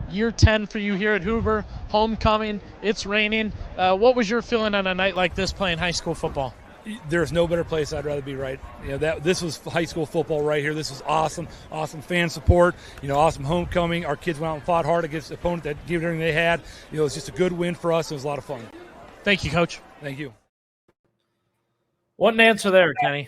year 10 for you here at Hoover, homecoming, it's raining. What was your feeling on a night like this playing high school football? There's no better place I'd rather be, right? This was high school football right here. This was awesome fan support, awesome homecoming. Our kids went out and fought hard against the opponent that gave everything they had. It was just a good win for us. It was a lot of fun. Thank you, Coach. Thank you. What an answer there, Kenny.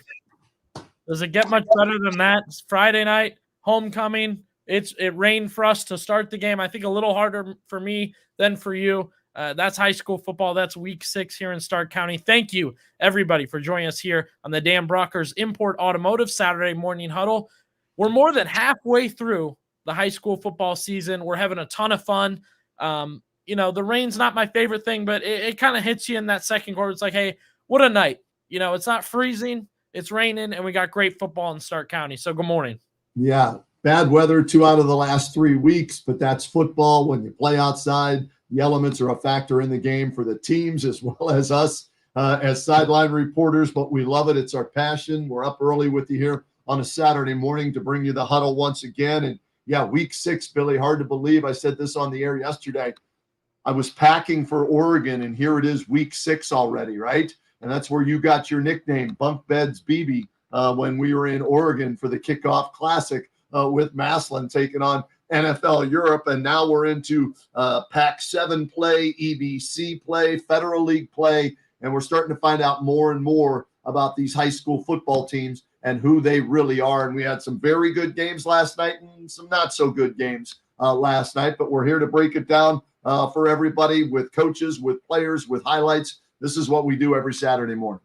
Does it get much better than that? It's Friday night, homecoming. It rained for us to start the game. I think a little harder for me than for you. That's high school football. That's week 6 here in Stark County. Thank you, everybody, for joining us here on the Dan Brockers Import Automotive Saturday Morning Huddle. We're more than halfway through the high school football season. We're having a ton of fun. The rain's not my favorite thing, but it kind of hits you in that second quarter. It's like, hey, what a night. It's not freezing, it's raining, and we got great football in Stark County. So good morning. Yeah, bad weather 2 out of the last 3 weeks, but that's football. When you play outside, the elements are a factor in the game for the teams as well as us as sideline reporters, but we love it. It's our passion. We're up early with you here on a Saturday morning to bring you the huddle once again. And yeah, week 6, Billy, hard to believe. I said this on the air yesterday. I was packing for Oregon, and here it is, week 6 already, right? And that's where you got your nickname, Bunk Beds BB, when we were in Oregon for the kickoff classic with Massillon taking on NFL Europe. And now we're into Pac-7 play, EBC play, Federal League play, and we're starting to find out more and more about these high school football teams and who they really are. And we had some very good games last night and some not so good games last night, but we're here to break it down for everybody with coaches, with players, with highlights. This is what we do every Saturday morning.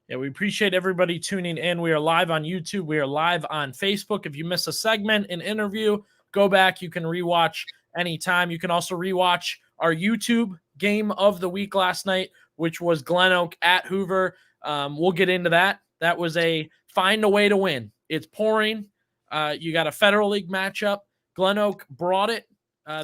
Yeah, we appreciate everybody tuning in. We are live on YouTube. We are live on Facebook. If you miss a segment, an interview, go back. You can rewatch anytime. You can also rewatch our YouTube game of the week last night, which was Glen Oak at Hoover. We'll get into that. That was a find a way to win. It's pouring. You got a Federal League matchup. Glen Oak brought it.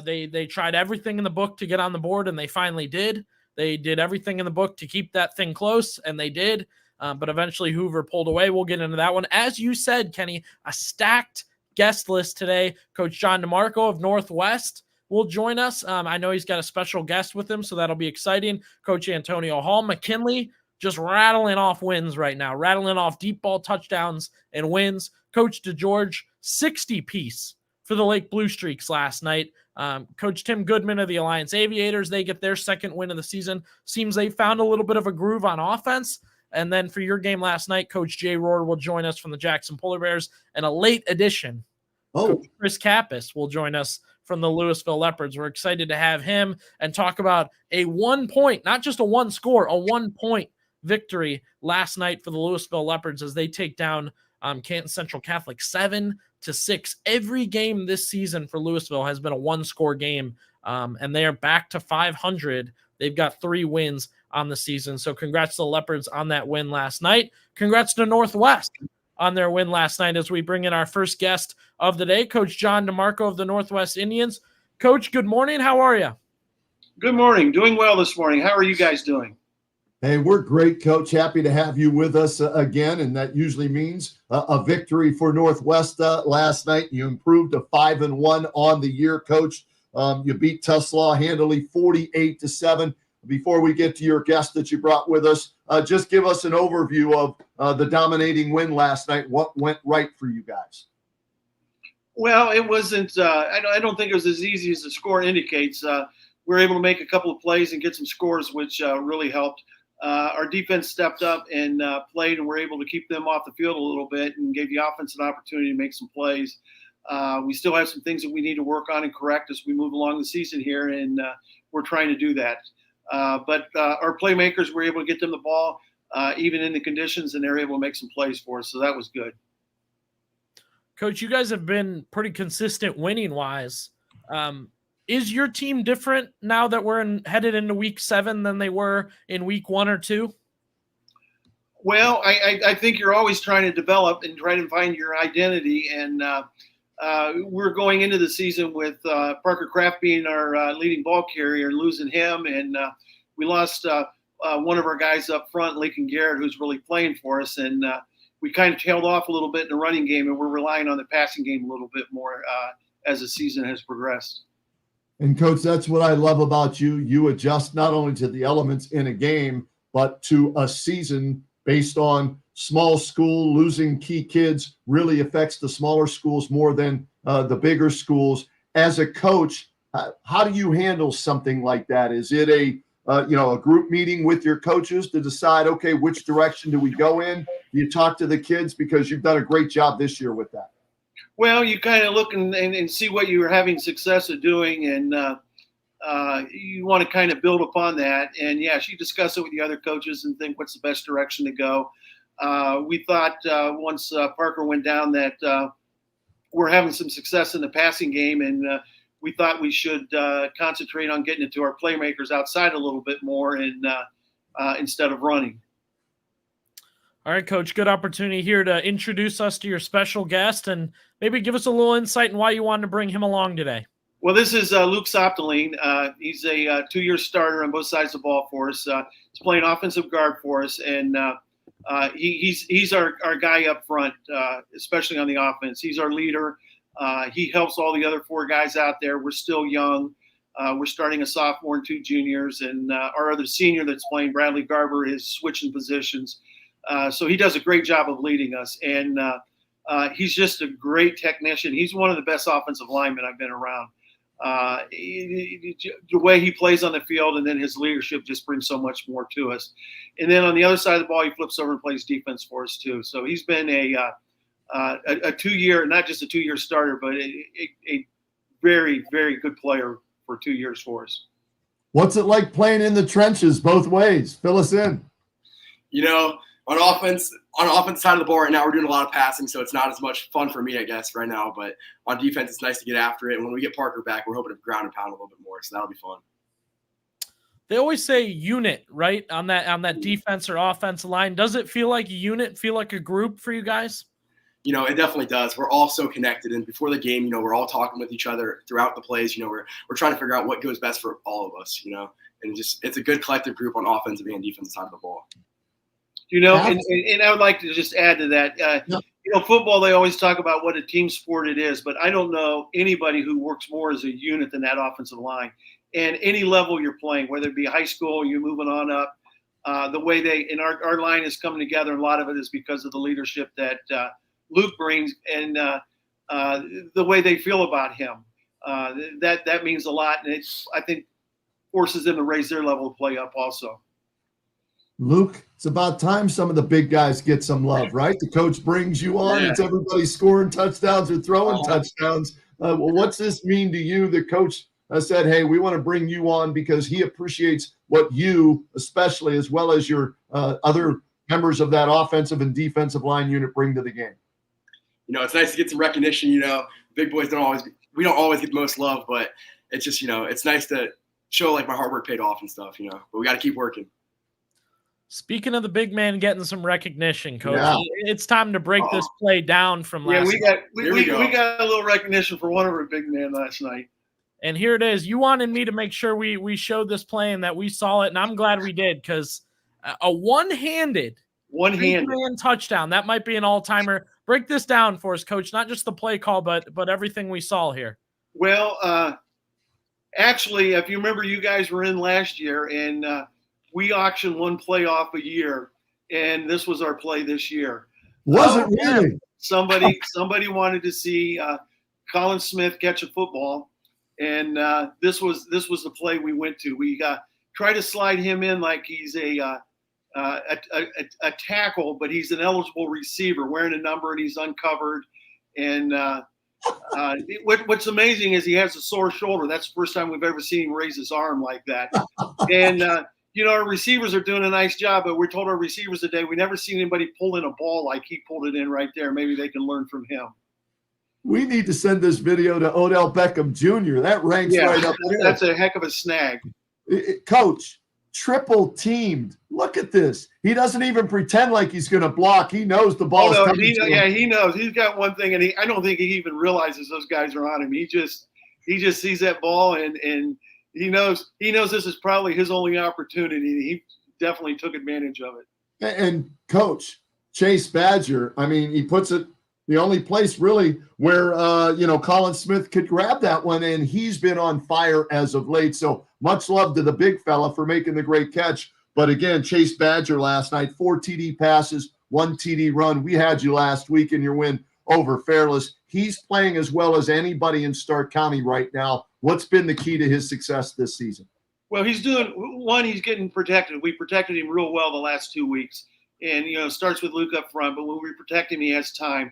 They tried everything in the book to get on the board, and they finally did. They did everything in the book to keep that thing close, and they did. But eventually Hoover pulled away. We'll get into that one. As you said, Kenny, a stacked guest list today. Coach John DeMarco of Northwest will join us. I know he's got a special guest with him, so that'll be exciting. Coach Antonio Hall. McKinley just rattling off wins right now, rattling off deep ball touchdowns and wins. Coach DeGeorge, 60-piece for the Lake Blue Streaks last night. Coach Tim Goodman of the Alliance Aviators, they get their second win of the season. Seems they found a little bit of a groove on offense. And then for your game last night, Coach Jay Rohr will join us from the Jackson Polar Bears. And a late addition, Coach Chris Kappas will join us from the Lewisville Leopards. We're excited to have him and talk about a 1 point, not just a one score, a 1 point victory last night for the Lewisville Leopards as they take down Canton Central Catholic 7-6. Every game this season for Lewisville has been a one-score game, and they are back to 500. They've got 3 wins on the season. So congrats to the Leopards on that win last night. Congrats to Northwest on their win last night as we bring in our first guest of the day, Coach John DeMarco of the Northwest Indians. Coach, good morning. How are you? Good morning. Doing well this morning. How are you guys doing? Hey, we're great, Coach. Happy to have you with us again, and that usually means a victory for Northwest last night. You improved to 5-1 on the year, Coach. You beat Tuslaw handily 48-7. Before we get to your guest that you brought with us, just give us an overview of the dominating win last night. What went right for you guys? Well, it wasn't. I don't think it was as easy as the score indicates. We were able to make a couple of plays and get some scores, which really helped. Our defense stepped up and played, and we're able to keep them off the field a little bit and gave the offense an opportunity to make some plays. We still have some things that we need to work on and correct as we move along the season here, and we're trying to do that. But our playmakers were able to get them the ball, even in the conditions, and they're able to make some plays for us, so that was good. Coach, you guys have been pretty consistent winning-wise. Is your team different now that we're headed into week 7 than they were in week 1 or 2? Well, I think you're always trying to develop and try to find your identity. And we're going into the season with Parker Kraft being our leading ball carrier, losing him. And we lost one of our guys up front, Lincoln Garrett, who's really playing for us. And we kind of tailed off a little bit in the running game, and we're relying on the passing game a little bit more as the season has progressed. And Coach, that's what I love about you. You adjust not only to the elements in a game, but to a season based on small school. Losing key kids really affects the smaller schools more than the bigger schools. As a coach, how do you handle something like that? Is it a group meeting with your coaches to decide, okay, which direction do we go in? Do you talk to the kids? Because you've done a great job this year with that. Well, you kind of look and see what you were having success at doing, and you want to kind of build upon that. And yes, you discuss it with the other coaches and think what's the best direction to go. We thought once Parker went down that we're having some success in the passing game, and we thought we should concentrate on getting it to our playmakers outside a little bit more, and instead of running. All right, Coach, good opportunity here to introduce us to your special guest and maybe give us a little insight on why you wanted to bring him along today. Well, this is Luke Sopteline. He's a 2-year starter on both sides of the ball for us. He's playing offensive guard for us, and he's our guy up front, especially on the offense. He's our leader. He helps all the other 4 guys out there. We're still young. We're starting a sophomore and 2 juniors, and our other senior that's playing, Bradley Garber, is switching positions. So he does a great job of leading us, and he's just a great technician. He's one of the best offensive linemen I've been around. The way he plays on the field, and then his leadership just brings so much more to us. And then on the other side of the ball, he flips over and plays defense for us too. So he's been a 2-year, not just a 2-year starter, but a very, very good player for 2 years for us. What's it like playing in the trenches both ways? Fill us in. On offense side of the ball right now, we're doing a lot of passing, so it's not as much fun for me, I guess, right now. But on defense, it's nice to get after it. And when we get Parker back, we're hoping to ground and pound a little bit more, so that'll be fun. They always say unit, right, on that defense or offensive line. Does it feel like a unit, feel like a group for you guys? It definitely does. We're all so connected. And before the game, we're all talking with each other throughout the plays. We're trying to figure out what goes best for all of us, and just it's a good collective group on offensive and defensive side of the ball. And I would like to just add to that. Football, they always talk about what a team sport it is, but I don't know anybody who works more as a unit than that offensive line. And any level you're playing, whether it be high school or you're moving on up, the way our line is coming together, and a lot of it is because of the leadership that Luke brings and the way they feel about him. That means a lot, and I think forces them to raise their level of play up also. Luke, it's about time some of the big guys get some love, right? The coach brings you on. Yeah. It's everybody scoring touchdowns or throwing touchdowns. What's this mean to you? The coach said, hey, we want to bring you on because he appreciates what you, especially as well as your other members of that offensive and defensive line unit, bring to the game. It's nice to get some recognition. Big boys we don't always get the most love, but it's just, it's nice to show like my hard work paid off and stuff, but we got to keep working. Speaking of the big man getting some recognition, Coach, yeah. It's time to break this play down from last night. We got a little recognition for one of our big men last night. And here it is. You wanted me to make sure we showed this play and that we saw it, and I'm glad we did because a one-handed man touchdown, that might be an all-timer. Break this down for us, Coach, not just the play call, but everything we saw here. Well, actually, if you remember, you guys were in last year, and we auctioned one play off a year, and this was our play this year. Was it really? Somebody wanted to see Colin Smith catch a football, and this was the play we went to. We tried to slide him in like he's a tackle, but he's an eligible receiver wearing a number, and he's uncovered. And what's amazing is he has a sore shoulder. That's the first time we've ever seen him raise his arm like that. And our receivers are doing a nice job, but we're told our receivers today we never seen anybody pull in a ball like he pulled it in right there. Maybe they can learn from him. We need to send this video to Odell Beckham Jr. That ranks right up there. That's a heck of a snag. Coach, triple teamed. Look at this. He doesn't even pretend like he's going to block. He knows the ball is coming to him. Yeah, he knows. He's got one thing, and I don't think he even realizes those guys are on him. He just sees that ball, and he knows this is probably his only opportunity. He definitely took advantage of it. And Coach, Chase Badger, he puts it the only place really where, Colin Smith could grab that one, and he's been on fire as of late. So much love to the big fella for making the great catch. But again, Chase Badger last night, 4 TD passes, 1 TD run. We had you last week in your win over Fairless. He's playing as well as anybody in Stark County right now. What's been the key to his success this season? Well, he's getting protected. We protected him real well the last 2 weeks. And, it starts with Luke up front, but when we protect him, he has time.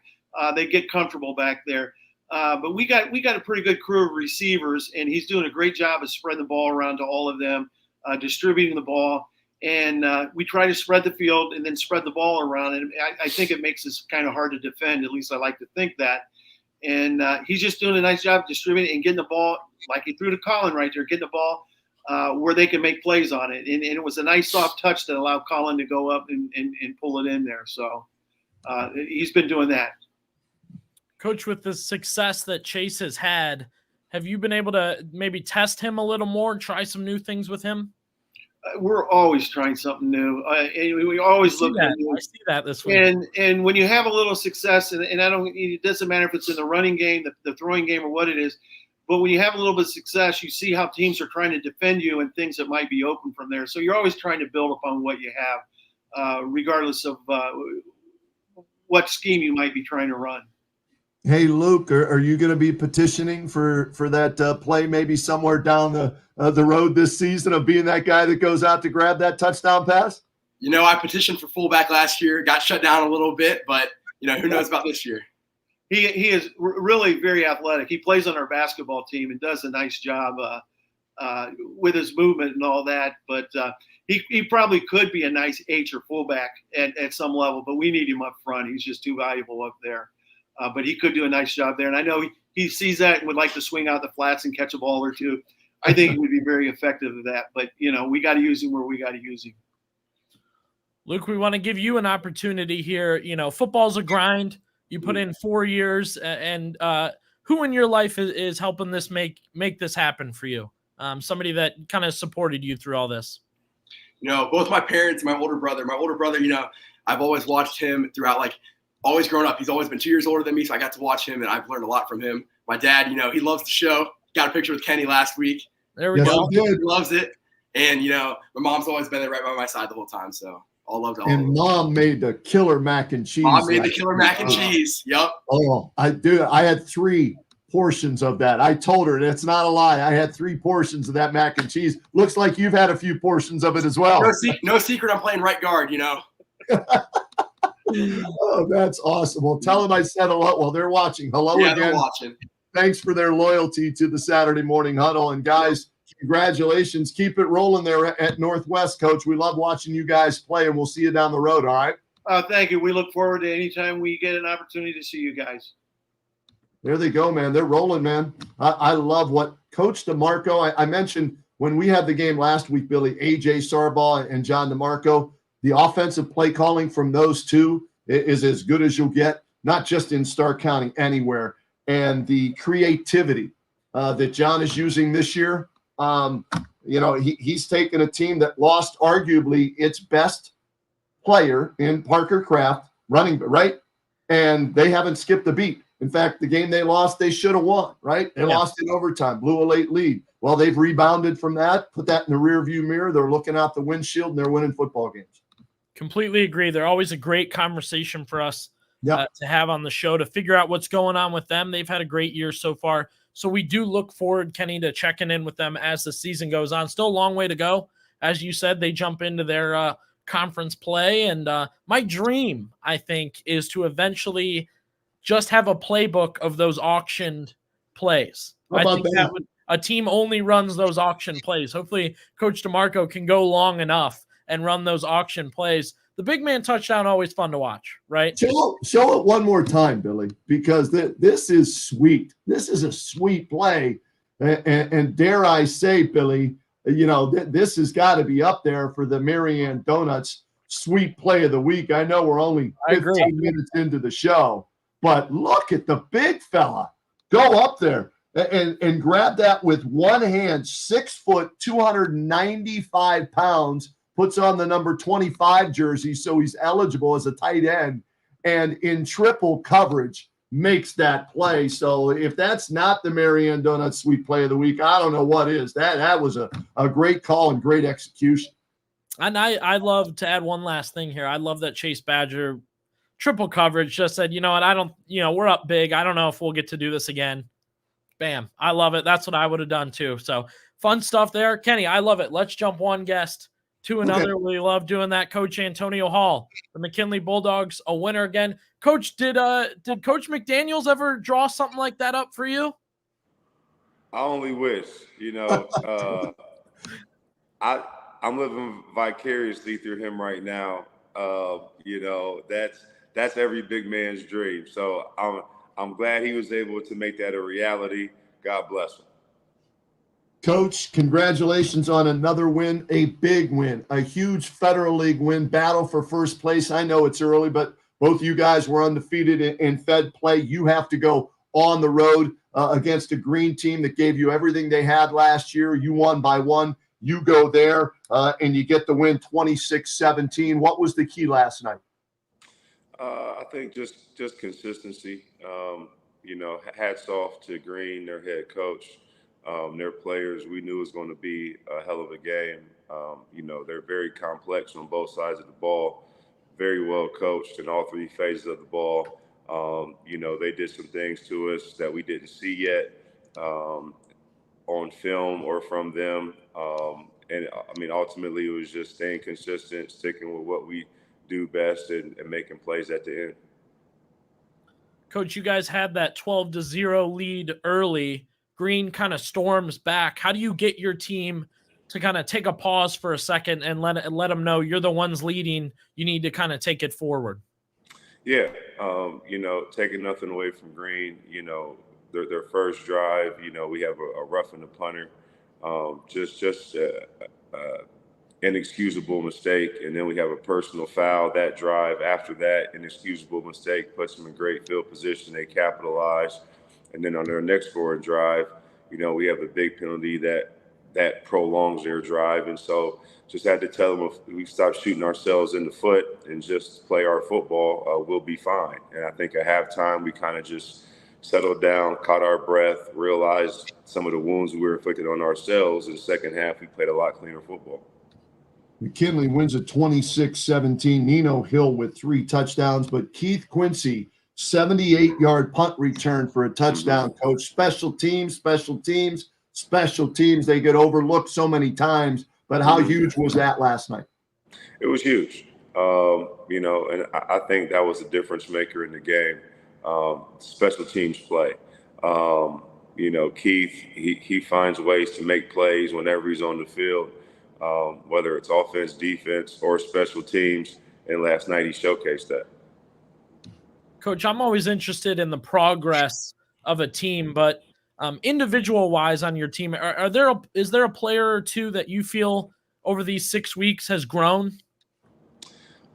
They get comfortable back there. But we got a pretty good crew of receivers, and he's doing a great job of spreading the ball around to all of them, distributing the ball. And we try to spread the field and then spread the ball around. And I think it makes us kind of hard to defend. At least I like to think that. And he's just doing a nice job distributing and getting the ball, like he threw to Colin right there, getting the ball where they can make plays on it. And it was a nice soft touch that allowed Colin to go up and pull it in there. So he's been doing that. Coach, with the success that Chase has had, have you been able to maybe test him a little more, try some new things with him? We're always trying something new. And we always look at it. I see that this week. And when you have a little success, and it doesn't matter if it's in the running game, the throwing game, or what it is, but when you have a little bit of success, you see how teams are trying to defend you and things that might be open from there. So you're always trying to build upon what you have, regardless of what scheme you might be trying to run. Hey, Luke, are you going to be petitioning for that play maybe somewhere down the road this season of being that guy that goes out to grab that touchdown pass? I petitioned for fullback last year, got shut down a little bit, but, who knows about this year. He is really very athletic. He plays on our basketball team and does a nice job with his movement and all that. But he probably could be a nice H or fullback at some level, but we need him up front. He's just too valuable up there. But he could do a nice job there. And I know he sees that and would like to swing out the flats and catch a ball or two. I think he would be very effective at that. But, we got to use him where we got to use him. Luke, we want to give you an opportunity here. Football's a grind. You put in 4 years. And who in your life is helping this make this happen for you? Somebody that kind of supported you through all this. Both my parents and my older brother. My older brother, I've always watched him throughout, always growing up. He's always been 2 years older than me, so I got to watch him, and I've learned a lot from him. My dad, he loves the show. Got a picture with Kenny last week. There we go. He loves it. And, my mom's always been there right by my side the whole time, so all love to all. And Mom made the killer mac and cheese. Mom made the killer mac and cheese. Yep. Oh, I had 3 portions of that. I told her, and it's not a lie, I had 3 portions of that mac and cheese. Looks like you've had a few portions of it as well. No secret, I'm playing right guard, Oh, that's awesome. Well, tell them I said hello. Well, they're watching. Hello again. They're watching. Thanks for their loyalty to the Saturday Morning Huddle. And, guys, congratulations. Keep it rolling there at Northwest, Coach. We love watching you guys play, and we'll see you down the road, all right? Thank you. We look forward to any time we get an opportunity to see you guys. There they go, man. They're rolling, man. I love what Coach DeMarco, I mentioned when we had the game last week, Billy, AJ Sarbaugh and John DeMarco. The offensive play calling from those two is as good as you'll get, not just in Stark County, anywhere. And the creativity that John is using this year, he's taken a team that lost arguably its best player in Parker Kraft, running, right? And they haven't skipped a beat. In fact, the game they lost, they should have won, right? They lost in overtime, blew a late lead. Well, they've rebounded from that, put that in the rearview mirror. They're looking out the windshield, and they're winning football games. Completely agree. They're always a great conversation for us to have on the show to figure out what's going on with them. They've had a great year so far. So we do look forward, Kenny, to checking in with them as the season goes on. Still a long way to go. As you said, they jump into their conference play. And my dream, I think, is to eventually just have a playbook of those auctioned plays. How about that? A team only runs those auction plays. Hopefully Coach DeMarco can go long enough and run those auction plays. The big man touchdown, always fun to watch, right? Show it one more time, Billy, because this is sweet. This is a sweet play. And dare I say, Billy, this has got to be up there for the Marianne Donuts sweet play of the week. I know we're only 15 minutes into the show, but look at the big fella go up there and grab that with one hand, 6 foot, 295 pounds, puts on the number 25 jersey, so he's eligible as a tight end, and in triple coverage makes that play. So if that's not the Marianne Donut Sweet Play of the Week, I don't know what is. That was a great call and great execution. And I love to add one last thing here. I love that Chase Badger triple coverage just said, you know what, I don't, we're up big. I don't know if we'll get to do this again. Bam. I love it. That's what I would have done too. So fun stuff there. Kenny, I love it. Let's jump one guest to another. Okay. We love doing that. Coach Antonio Hall, the McKinley Bulldogs, a winner again. Coach, did Coach McDaniels ever draw something like that up for you? I only wish, I'm living vicariously through him right now. That's every big man's dream. So I'm glad he was able to make that a reality. God bless him. Coach, congratulations on another win, a big win, a huge Federal League win, battle for first place. I know it's early, but both you guys were undefeated in Fed play. You have to go on the road against a green team that gave you everything they had last year. You won by one. You go there and you get the win 26-17. What was the key last night? I think just consistency. Hats off to Green, their head coach, their players. We knew it was going to be a hell of a game. They're very complex on both sides of the ball, very well coached in all three phases of the ball. They did some things to us that we didn't see yet on film or from them. Ultimately, it was just staying consistent, sticking with what we do best and making plays at the end. Coach, you guys had that 12-0 lead early. Green kind of storms back. How do you get your team to kind of take a pause for a second and let them know you're the ones leading? You need to kind of take it forward. Yeah, taking nothing away from Green, their first drive, we have a roughing the punter, inexcusable mistake, and then we have a personal foul that drive. After that, inexcusable mistake puts them in great field position. They capitalize, and then on their next scoring drive, we have a big penalty that prolongs their drive, and so just had to tell them if we stop shooting ourselves in the foot and just play our football, we'll be fine. And I think at halftime we kind of just settled down, caught our breath, realized some of the wounds we were inflicted on ourselves. In the second half, we played a lot cleaner football. McKinley wins at 26-17. Nino Hill with 3 touchdowns, but Keith Quincy, 78-yard punt return for a touchdown. Mm-hmm. Coach, special teams. They get overlooked so many times, but how huge was that last night? It was huge. And I think that was a difference maker in the game. Special teams play. Keith, he finds ways to make plays whenever he's on the field. Whether it's offense, defense, or special teams. And last night he showcased that. Coach, I'm always interested in the progress of a team, but individual-wise on your team, is there a player or two that you feel over these 6 weeks has grown?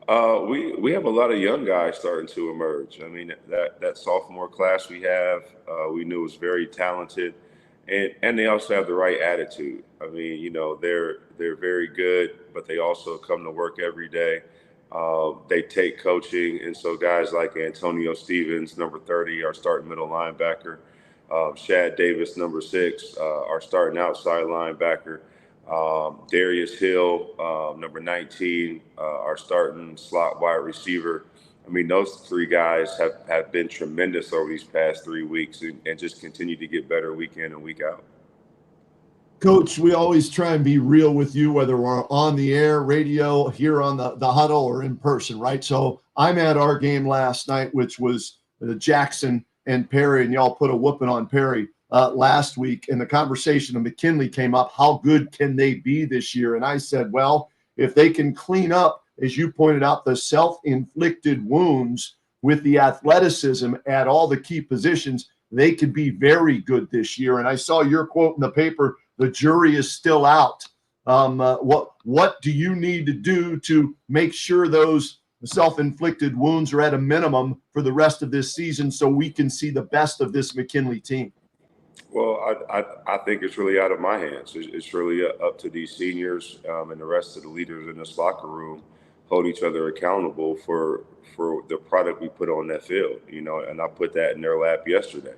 We have a lot of young guys starting to emerge. I mean, that sophomore class we have, we knew was very talented. And they also have the right attitude. I mean, they're very good, but they also come to work every day. They take coaching. And so guys like Antonio Stevens, number 30, our starting middle linebacker, Shad Davis, number 6, our starting outside linebacker, Darius Hill, number 19, our starting slot wide receiver. I mean, those 3 guys have been tremendous over these past 3 weeks and just continue to get better week in and week out. Coach, we always try and be real with you, whether we're on the air, radio, here on the huddle, or in person, right? So I'm at our game last night, which was Jackson and Perry, and y'all put a whooping on Perry last week. And the conversation of McKinley came up, how good can they be this year? And I said, well, if they can clean up, as you pointed out, the self-inflicted wounds with the athleticism at all the key positions, they could be very good this year. And I saw your quote in the paper, the jury is still out. What do you need to do to make sure those self-inflicted wounds are at a minimum for the rest of this season so we can see the best of this McKinley team? Well, I think it's really out of my hands. It's really up to these seniors and the rest of the leaders in this locker room. hold each other accountable for the product we put on that field, and I put that in their lap yesterday.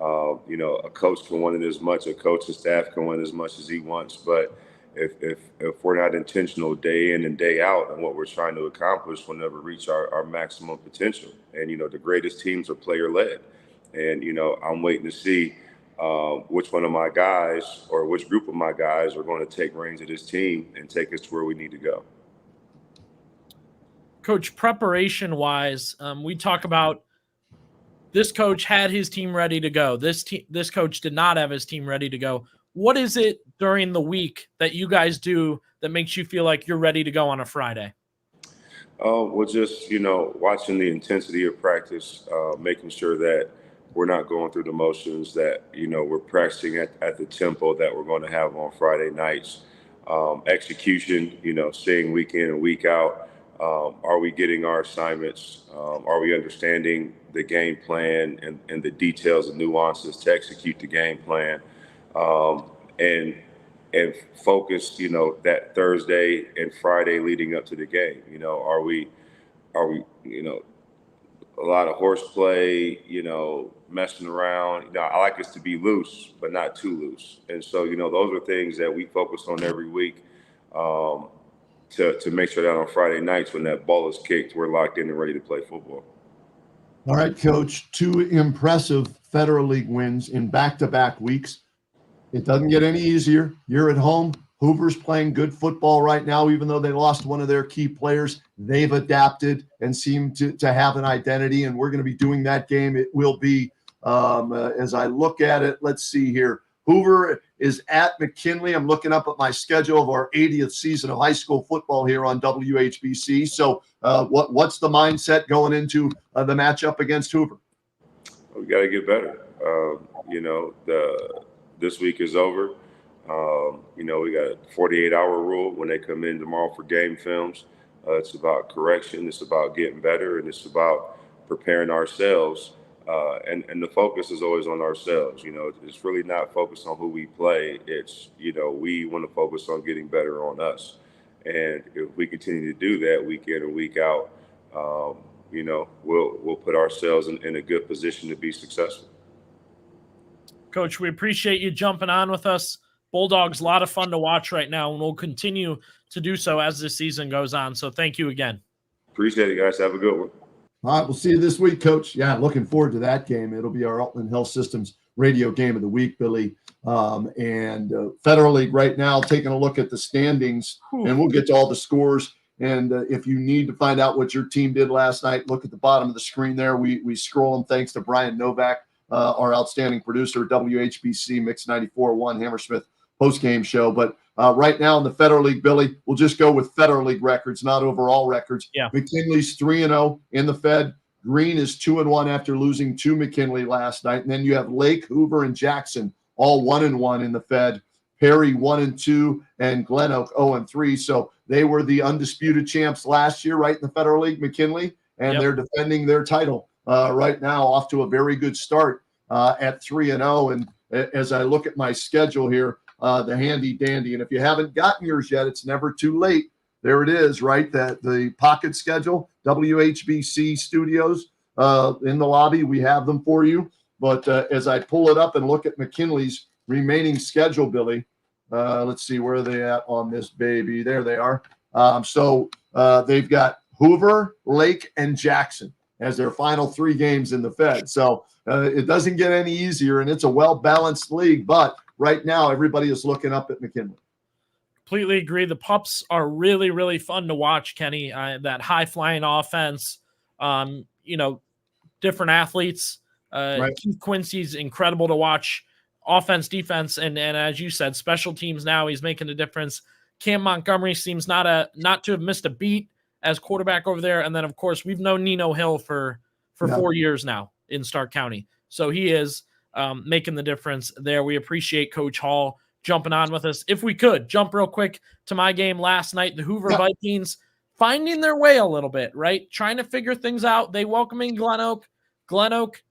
A coach can want it as much, a coach and staff can want it as much as he wants, but if we're not intentional day in and day out on what we're trying to accomplish, we'll never reach our maximum potential. And, the greatest teams are player-led. And, I'm waiting to see which one of my guys or which group of my guys are going to take reins of this team and take us to where we need to go. Coach, preparation-wise, we talk about this coach had his team ready to go. This coach did not have his team ready to go. What is it during the week that you guys do that makes you feel like you're ready to go on a Friday? Well, just, watching the intensity of practice, making sure that we're not going through the motions, that, we're practicing at the tempo that we're going to have on Friday nights. Execution, seeing week in and week out. Are we getting our assignments? Are we understanding the game plan and the details and nuances to execute the game plan? And focus, that Thursday and Friday leading up to the game. Are we, a lot of horseplay, messing around. I like us to be loose, but not too loose. And so, those are things that we focus on every week to make sure that on Friday nights when that ball is kicked, we're locked in and ready to play football. All right, Coach, 2 impressive Federal League wins in back-to-back weeks. It doesn't get any easier. You're at home. Hoover's playing good football right now, even though they lost one of their key players. They've adapted and seem to have an identity, and we're going to be doing that game. It will be, as I look at it, let's see here. Hoover is at McKinley. I'm looking up at my schedule of our 80th season of high school football here on WHBC. So what's the mindset going into the matchup against Hoover? We got to get better. This week is over. We got a 48-hour rule when they come in tomorrow for game films. It's about correction. It's about getting better, and it's about preparing ourselves. And the focus is always on ourselves. It's really not focused on who we play. It's, we want to focus on getting better on us. And if we continue to do that week in and week out, we'll put ourselves in a good position to be successful. Coach, we appreciate you jumping on with us. Bulldogs, a lot of fun to watch right now, and we'll continue to do so as the season goes on. So thank you again. Appreciate it, guys. Have a good one. All right, we'll see you this week, Coach. Yeah, looking forward to that game. It'll be our Altman Health Systems radio game of the week, Billy. And Federal League right now, taking a look at the standings, and we'll get to all the scores. And if you need to find out what your team did last night, look at the bottom of the screen there. We scroll them thanks to Brian Novak, our outstanding producer, WHBC Mix 94.1 Hammersmith post-game show. But right now in the Federal League, Billy, we'll just go with Federal League records, not overall records. Yeah. McKinley's 3-0 in the Fed. Green is 2-1 after losing to McKinley last night. And then you have Lake, Hoover, and Jackson all 1-1 in the Fed. Perry 1-2, and Glen Oak 0-3. So they were the undisputed champs last year, right, in the Federal League, McKinley, and they're defending their title right now, off to a very good start at 3-0. And as I look at my schedule here, the handy dandy, and if you haven't gotten yours yet, it's never too late. There it is, right? That the pocket schedule, WHBC Studios in the lobby. We have them for you. But as I pull it up and look at McKinley's remaining schedule, Billy, let's see, where are they at on this baby? There they are. So they've got Hoover, Lake, and Jackson as their final 3 games in the Fed. So it doesn't get any easier, and it's a well-balanced league. But right now, everybody is looking up at McKinley. Completely agree. The Pups are really, really fun to watch, Kenny. That high-flying offense, different athletes. Right. Keith Quincy's incredible to watch. Offense, defense, and as you said, special teams now, he's making a difference. Cam Montgomery seems not to have missed a beat as quarterback over there. And then, of course, we've known Nino Hill for 4 years now in Stark County. So he is making the difference there. We appreciate Coach Hall jumping on with us. If we could, jump real quick to my game last night, the Hoover Vikings finding their way a little bit, right? Trying to figure things out. They welcome in Glen Oak. Glen Oak,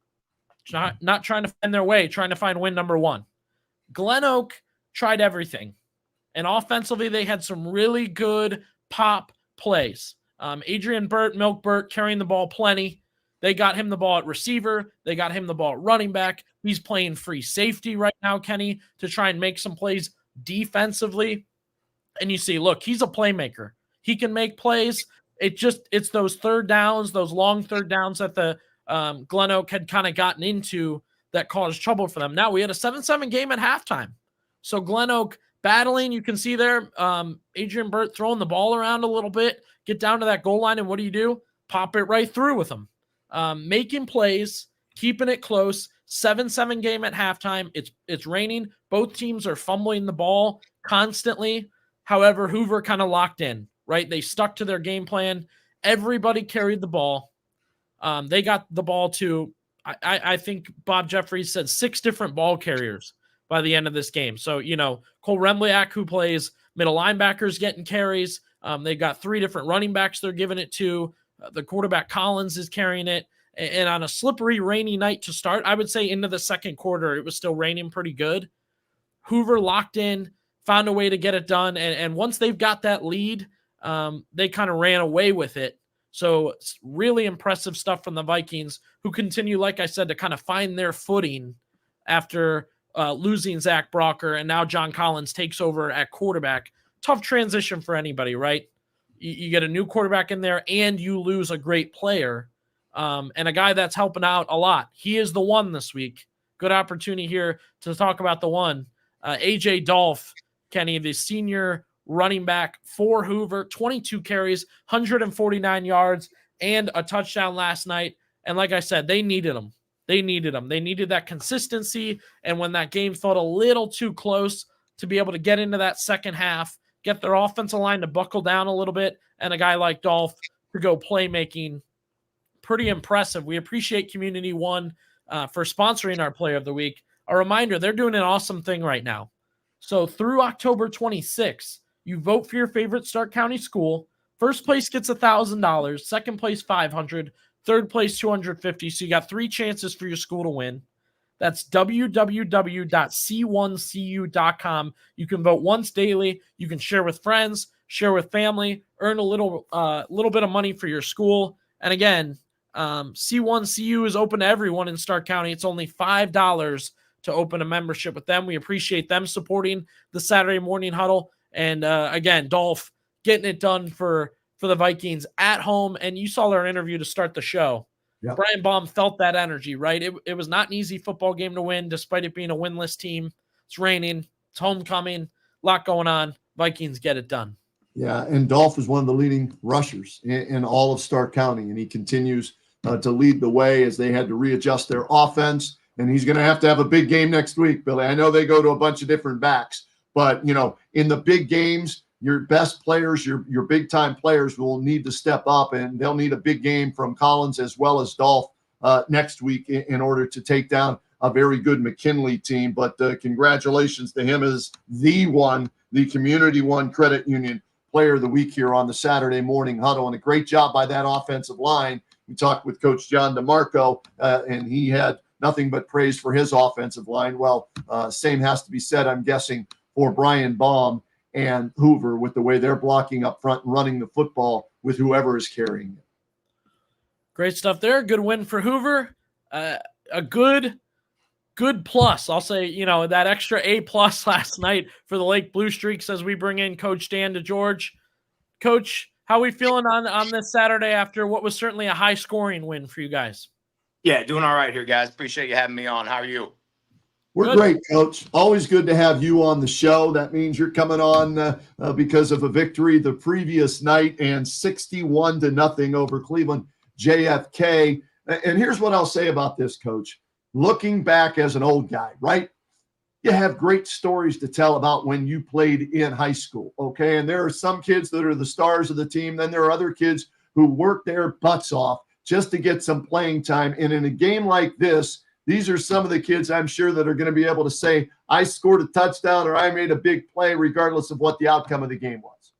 not trying to find their way, trying to find win number 1. Glen Oak tried everything. And offensively, they had some really good pop plays. Adrian Milk Burt carrying the ball plenty. They got him the ball at receiver. They got him the ball at running back. He's playing free safety right now, Kenny, to try and make some plays defensively. And you see, look, he's a playmaker. He can make plays. It's those third downs, those long third downs that the Glen Oak had kind of gotten into that caused trouble for them. Now we had a 7-7 game at halftime. So Glen Oak battling, you can see there, Adrian Burt throwing the ball around a little bit, get down to that goal line, and what do? Pop it right through with them. Making plays, keeping it close, 7-7 game at halftime. It's raining. Both teams are fumbling the ball constantly. However, Hoover kind of locked in, right? They stuck to their game plan. Everybody carried the ball. They got the ball to, I think Bob Jeffries said 6 different ball carriers by the end of this game. So, Cole Remliak, who plays middle linebackers, getting carries. They've got 3 different running backs they're giving it to. The quarterback Collins is carrying it. And on a slippery, rainy night to start, I would say into the second quarter, it was still raining pretty good. Hoover locked in, found a way to get it done. And once they've got that lead, they kind of ran away with it. So it's really impressive stuff from the Vikings, who continue, like I said, to kind of find their footing after losing Zach Brocker. And now John Collins takes over at quarterback. Tough transition for anybody, right? You get a new quarterback in there and you lose a great player and a guy that's helping out a lot. He is the one this week. Good opportunity here to talk about the one. A.J. Dolph, Kenny, the senior running back for Hoover, 22 carries, 149 yards, and a touchdown last night. And like I said, they needed him. They needed that consistency. And when that game felt a little too close, to be able to get into that second half, get their offensive line to buckle down a little bit, and a guy like Dolph to go playmaking. Pretty impressive. We appreciate Community One for sponsoring our Player of the Week. A reminder, they're doing an awesome thing right now. So through October 26th, you vote for your favorite Stark County school. First place gets $1,000. Second place, $500. Third place, $250. So you got 3 chances for your school to win. That's www.c1cu.com. You can vote once daily. You can share with friends, share with family, earn a little bit of money for your school. And again, C1CU is open to everyone in Stark County. It's only $5 to open a membership with them. We appreciate them supporting the Saturday Morning Huddle. And again, Dolph getting it done for the Vikings at home. And you saw our interview to start the show. Yep. Brian Baum felt that energy, right? It was not an easy football game to win, despite it being a winless team. It's raining. It's homecoming. A lot going on. Vikings get it done. Yeah, and Dolph is one of the leading rushers in all of Stark County, and he continues to lead the way as they had to readjust their offense. And he's going to have a big game next week, Billy. I know they go to a bunch of different backs, but, in the big games, your best players, your big-time players will need to step up, and they'll need a big game from Collins as well as Dolph next week in order to take down a very good McKinley team. But congratulations to him as the Community One Credit Union Player of the Week here on the Saturday Morning Huddle. And a great job by that offensive line. We talked with Coach John DeMarco, and he had nothing but praise for his offensive line. Well, same has to be said, I'm guessing, for Brian Baum and Hoover with the way they're blocking up front and running the football with whoever is carrying it. Great stuff there. Good win for Hoover. A good plus. I'll say, that extra A+ last night for the Lake Blue Streaks as we bring in Coach Dan DeGeorge. Coach, how are we feeling on this Saturday after what was certainly a high-scoring win for you guys? Yeah, doing all right here, guys. Appreciate you having me on. How are you? We're great, Coach. Always good to have you on the show. That means you're coming on because of a victory the previous night and 61-0 over Cleveland JFK. And here's what I'll say about this, Coach. Looking back as an old guy, right? You have great stories to tell about when you played in high school, okay? And there are some kids that are the stars of the team. Then there are other kids who work their butts off just to get some playing time. And in a game like this, these are some of the kids I'm sure that are going to be able to say, I scored a touchdown or I made a big play regardless of what the outcome of the game was.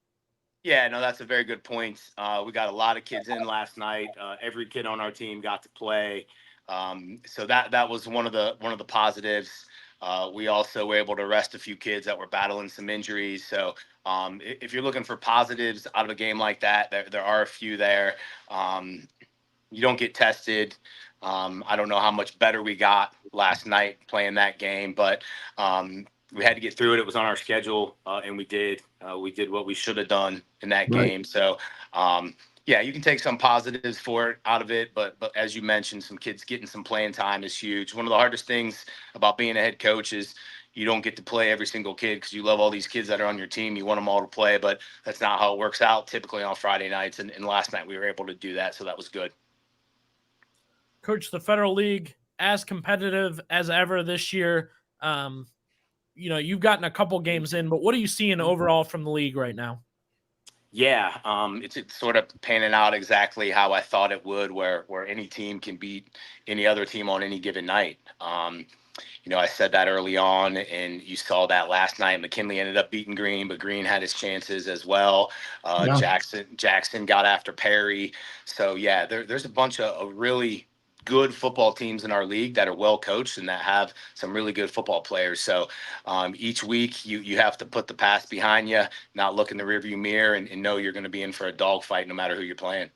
Yeah, no, that's a very good point. We got a lot of kids in last night. Every kid on our team got to play. So that was one of the positives. We also were able to rest a few kids that were battling some injuries. So if you're looking for positives out of a game like that, there are a few there. You don't get tested. I don't know how much better we got last night playing that game, but we had to get through it. It was on our schedule, and we did. We did what we should have done in that game. So, yeah, you can take some positives for it out of it, but as you mentioned, some kids getting some playing time is huge. One of the hardest things about being a head coach is you don't get to play every single kid because you love all these kids that are on your team. You want them all to play, but that's not how it works out typically on Friday nights. And last night we were able to do that, so that was good. Coach, the Federal League, as competitive as ever this year. You've gotten a couple games in, but what are you seeing overall from the league right now? Yeah, it's sort of panning out exactly how I thought it would, where any team can beat any other team on any given night. I said that early on, and you saw that last night. McKinley ended up beating Green, but Green had his chances as well. Jackson got after Perry. So, yeah, there's a bunch of really good football teams in our league that are well coached and that have some really good football players. So each week you have to put the past behind you, not look in the rearview mirror, and know you're going to be in for a dogfight no matter who you're playing.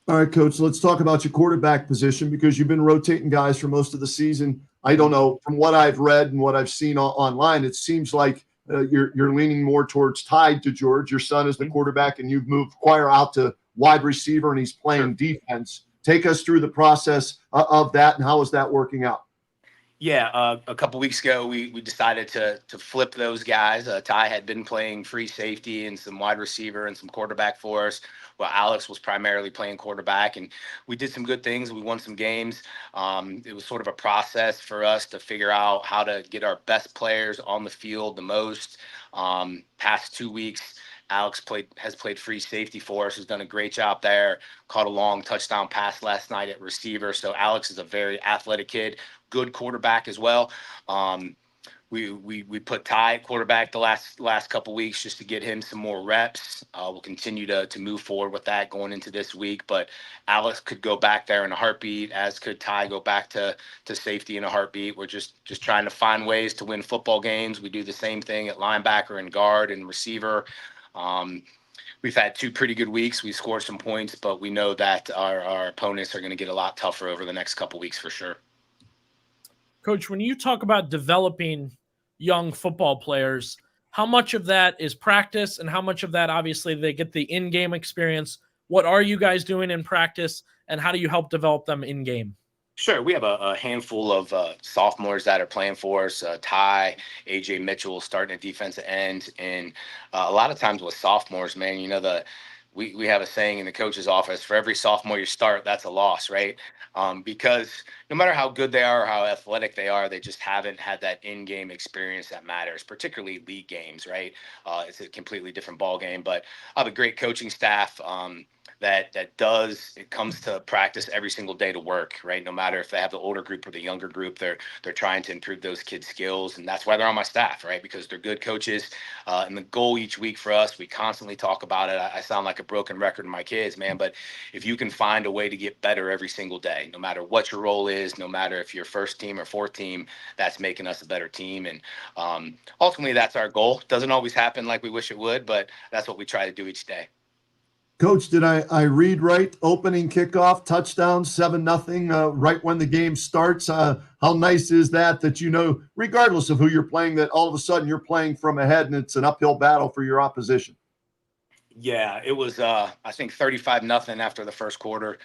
All right, Coach, let's talk about your quarterback position because you've been rotating guys for most of the season. I don't know, from what I've read and what I've seen online, it seems like you're leaning more towards tied to George. Your son is the quarterback, and you've moved Quire out to wide receiver, and he's playing defense. Take us through the process of that, and how is that working out? Yeah, a couple weeks ago, we decided to flip those guys. Ty had been playing free safety and some wide receiver and some quarterback for us. Well, Alex was primarily playing quarterback, and we did some good things. We won some games. It was sort of a process for us to figure out how to get our best players on the field the most. Past 2 weeks, Alex has played free safety for us, has done a great job there, caught a long touchdown pass last night at receiver. So Alex is a very athletic kid, good quarterback as well. We put Ty at quarterback the last couple weeks just to get him some more reps. We'll continue to move forward with that going into this week. But Alex could go back there in a heartbeat, as could Ty go back to safety in a heartbeat. We're just trying to find ways to win football games. We do the same thing at linebacker and guard and receiver. We've had 2 pretty good weeks. We scored some points, but we know that our opponents are going to get a lot tougher over the next couple weeks for sure. Coach, when you talk about developing young football players, how much of that is practice and how much of that, obviously, they get the in-game experience? What are you guys doing in practice, and how do you help develop them in-game? Sure. We have a handful of sophomores that are playing for us. Ty, AJ Mitchell starting at defensive end. And a lot of times with sophomores, man, we have a saying in the coach's office, for every sophomore you start, that's a loss, right? Because no matter how good they are or how athletic they are, they just haven't had that in-game experience that matters, particularly league games, right? It's a completely different ball game. But I have a great coaching staff it comes to practice every single day to work, right? No matter if they have the older group or the younger group, they're trying to improve those kids' skills. And that's why they're on my staff, right? Because they're good coaches. And the goal each week for us, we constantly talk about it. I sound like a broken record to my kids, man, but if you can find a way to get better every single day, no matter what your role is, no matter if you're first team or fourth team, that's making us a better team. And ultimately, that's our goal. Doesn't always happen like we wish it would, but that's what we try to do each day. Coach, did I read right? Opening kickoff, touchdown, 7-0, right when the game starts. How nice is that regardless of who you're playing, that all of a sudden you're playing from ahead and it's an uphill battle for your opposition? Yeah, it was, I think, 35-0 after the first quarter.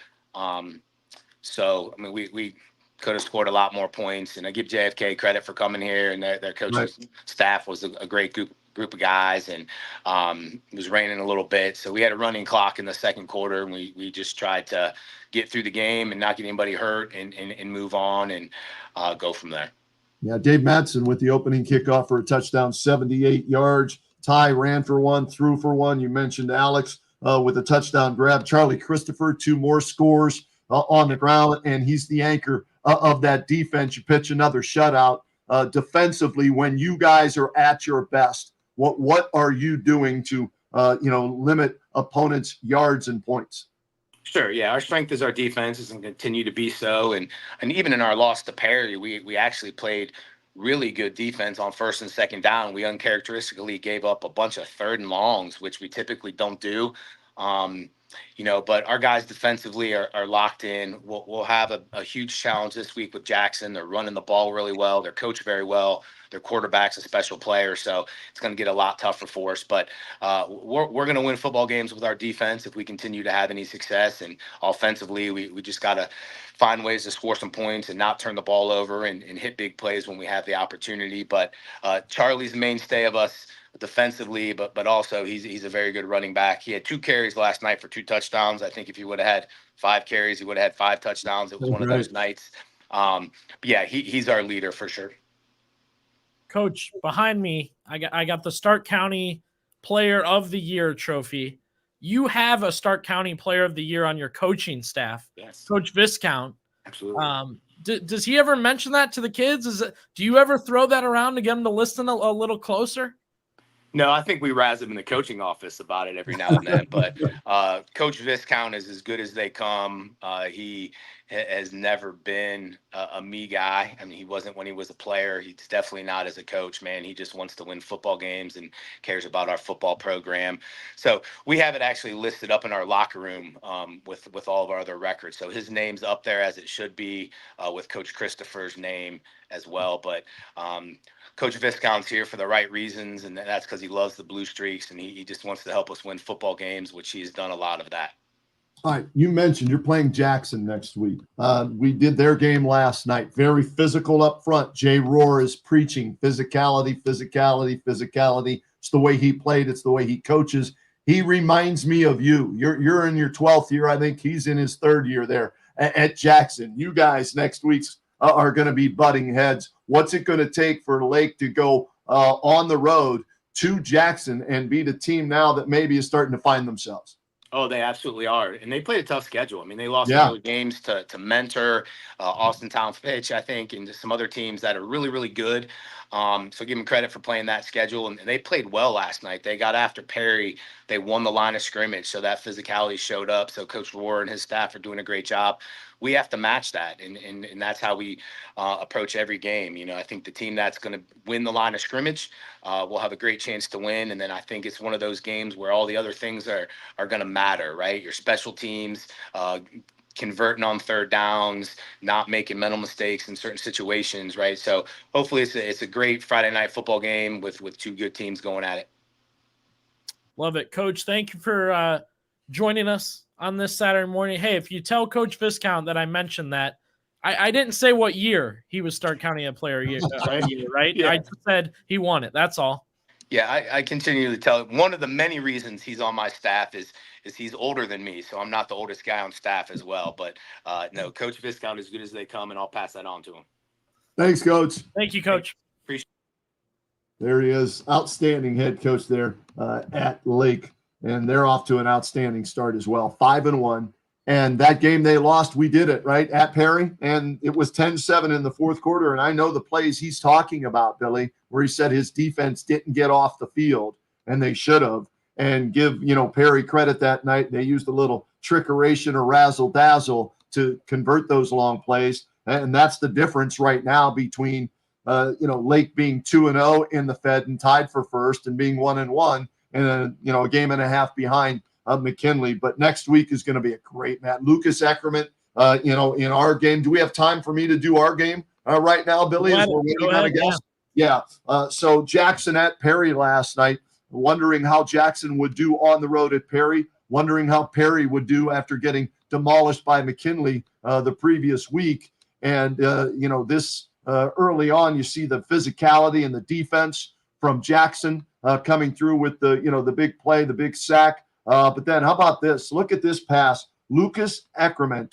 So, I mean, we could have scored a lot more points. And I give JFK credit for coming here, and their coaching staff was a great group of guys, and it was raining a little bit, so we had a running clock in the second quarter, and we just tried to get through the game and not get anybody hurt and move on and go from there. Yeah, Dave Madsen with the opening kickoff for a touchdown, 78 yards. Ty ran for 1, threw for 1. You mentioned Alex with a touchdown grab. Charlie Christopher, 2 more scores on the ground, and he's the anchor of that defense. You pitch another shutout. Defensively, when you guys are at your best, what are you doing to limit opponents' yards and points? Sure. Yeah, our strength is our defense and continue to be so. And even in our loss to Perry, we actually played really good defense on first and second down. We uncharacteristically gave up a bunch of third and longs, which we typically don't do. But our guys defensively are locked in. We'll have a huge challenge this week with Jackson. They're running the ball really well. They're coached very well. Their quarterback's a special player, so it's going to get a lot tougher for us. But we're going to win football games with our defense if we continue to have any success. And offensively, we just got to find ways to score some points and not turn the ball over and hit big plays when we have the opportunity. But Charlie's the mainstay of us defensively, but also he's a very good running back. He had 2 carries last night for 2 touchdowns. I think if he would have had 5 carries, he would have had 5 touchdowns. It was one of those nights. But yeah, he's our leader for sure. Coach, behind me, I got the Stark County Player of the Year trophy. You have a Stark County Player of the Year on your coaching staff. Yes. Coach Viscount. Absolutely. Does he ever mention that to the kids? Do you ever throw that around to get them to listen a little closer? No, I think we razz him in the coaching office about it every now and then. But Coach Viscount is as good as they come. He has never been a me guy. I mean, he wasn't when he was a player. He's definitely not as a coach, man. He just wants to win football games and cares about our football program. So we have it actually listed up in our locker room with all of our other records. So his name's up there as it should be with Coach Christopher's name as well. But Coach Viscount's here for the right reasons, and that's because he loves the Blue Streaks, and he just wants to help us win football games, which he's done a lot of that. All right, you mentioned you're playing Jackson next week. We did their game last night. Very physical up front. Jay Rohr is preaching physicality. It's the way he played. It's the way he coaches. He reminds me of you. You're in your 12th year. I think he's in his 3rd year there at Jackson. You guys next week are going to be butting heads. What's it going to take for Lake to go on the road to Jackson and beat a team now that maybe is starting to find themselves? Oh, they absolutely are. And they played a tough schedule. I mean, they lost some games to Mentor, Austin Town Fitch, I think, and some other teams that are really, really good. So give them credit for playing that schedule. And they played well last night. They got after Perry. They won the line of scrimmage. So that physicality showed up. So Coach Rohr and his staff are doing a great job. We have to match that. And that's how we approach every game. I think the team that's going to win the line of scrimmage will have a great chance to win. And then I think it's one of those games where all the other things are going to matter, right? Your special teams, converting on third downs, not making mental mistakes in certain situations, right? So hopefully it's a great Friday night football game with 2 good teams going at it. Love it, Coach. Thank you for joining us on this Saturday morning. Hey, if you tell Coach Viscount that I mentioned that, I didn't say what year he was Stark County Player of the Year, right? Yeah. I just said he won it. That's all. Yeah, I continue to tell him one of the many reasons he's on my staff is he's older than me, so I'm not the oldest guy on staff as well. But no, Coach Viscount is good as they come, and I'll pass that on to him. Thanks, Coach. Thank you, Coach. Appreciate it. There he is, outstanding head coach there at Lake, and they're off to an outstanding start as well, 5-1. And that game they lost, we did it, right, at Perry, and it was 10-7 in the 4th quarter. And I know the plays he's talking about, Billy, where he said his defense didn't get off the field, and they should have. And give, Perry credit that night. They used a little trickeration or razzle-dazzle to convert those long plays. And that's the difference right now between, Lake being 2-0 in the Fed and tied for first and being 1-1 and, a game and a half behind McKinley. But next week is going to be a great match. Lucas Eckerman, in our game. Do we have time for me to do our game right now, Billy? Yeah. So Jackson at Perry last night, wondering how Jackson would do on the road at Perry, wondering how Perry would do after getting demolished by McKinley the previous week. And, this early on, you see the physicality and the defense from Jackson coming through with the big play, the big sack. But then how about this? Look at this pass. Lucas Eckerman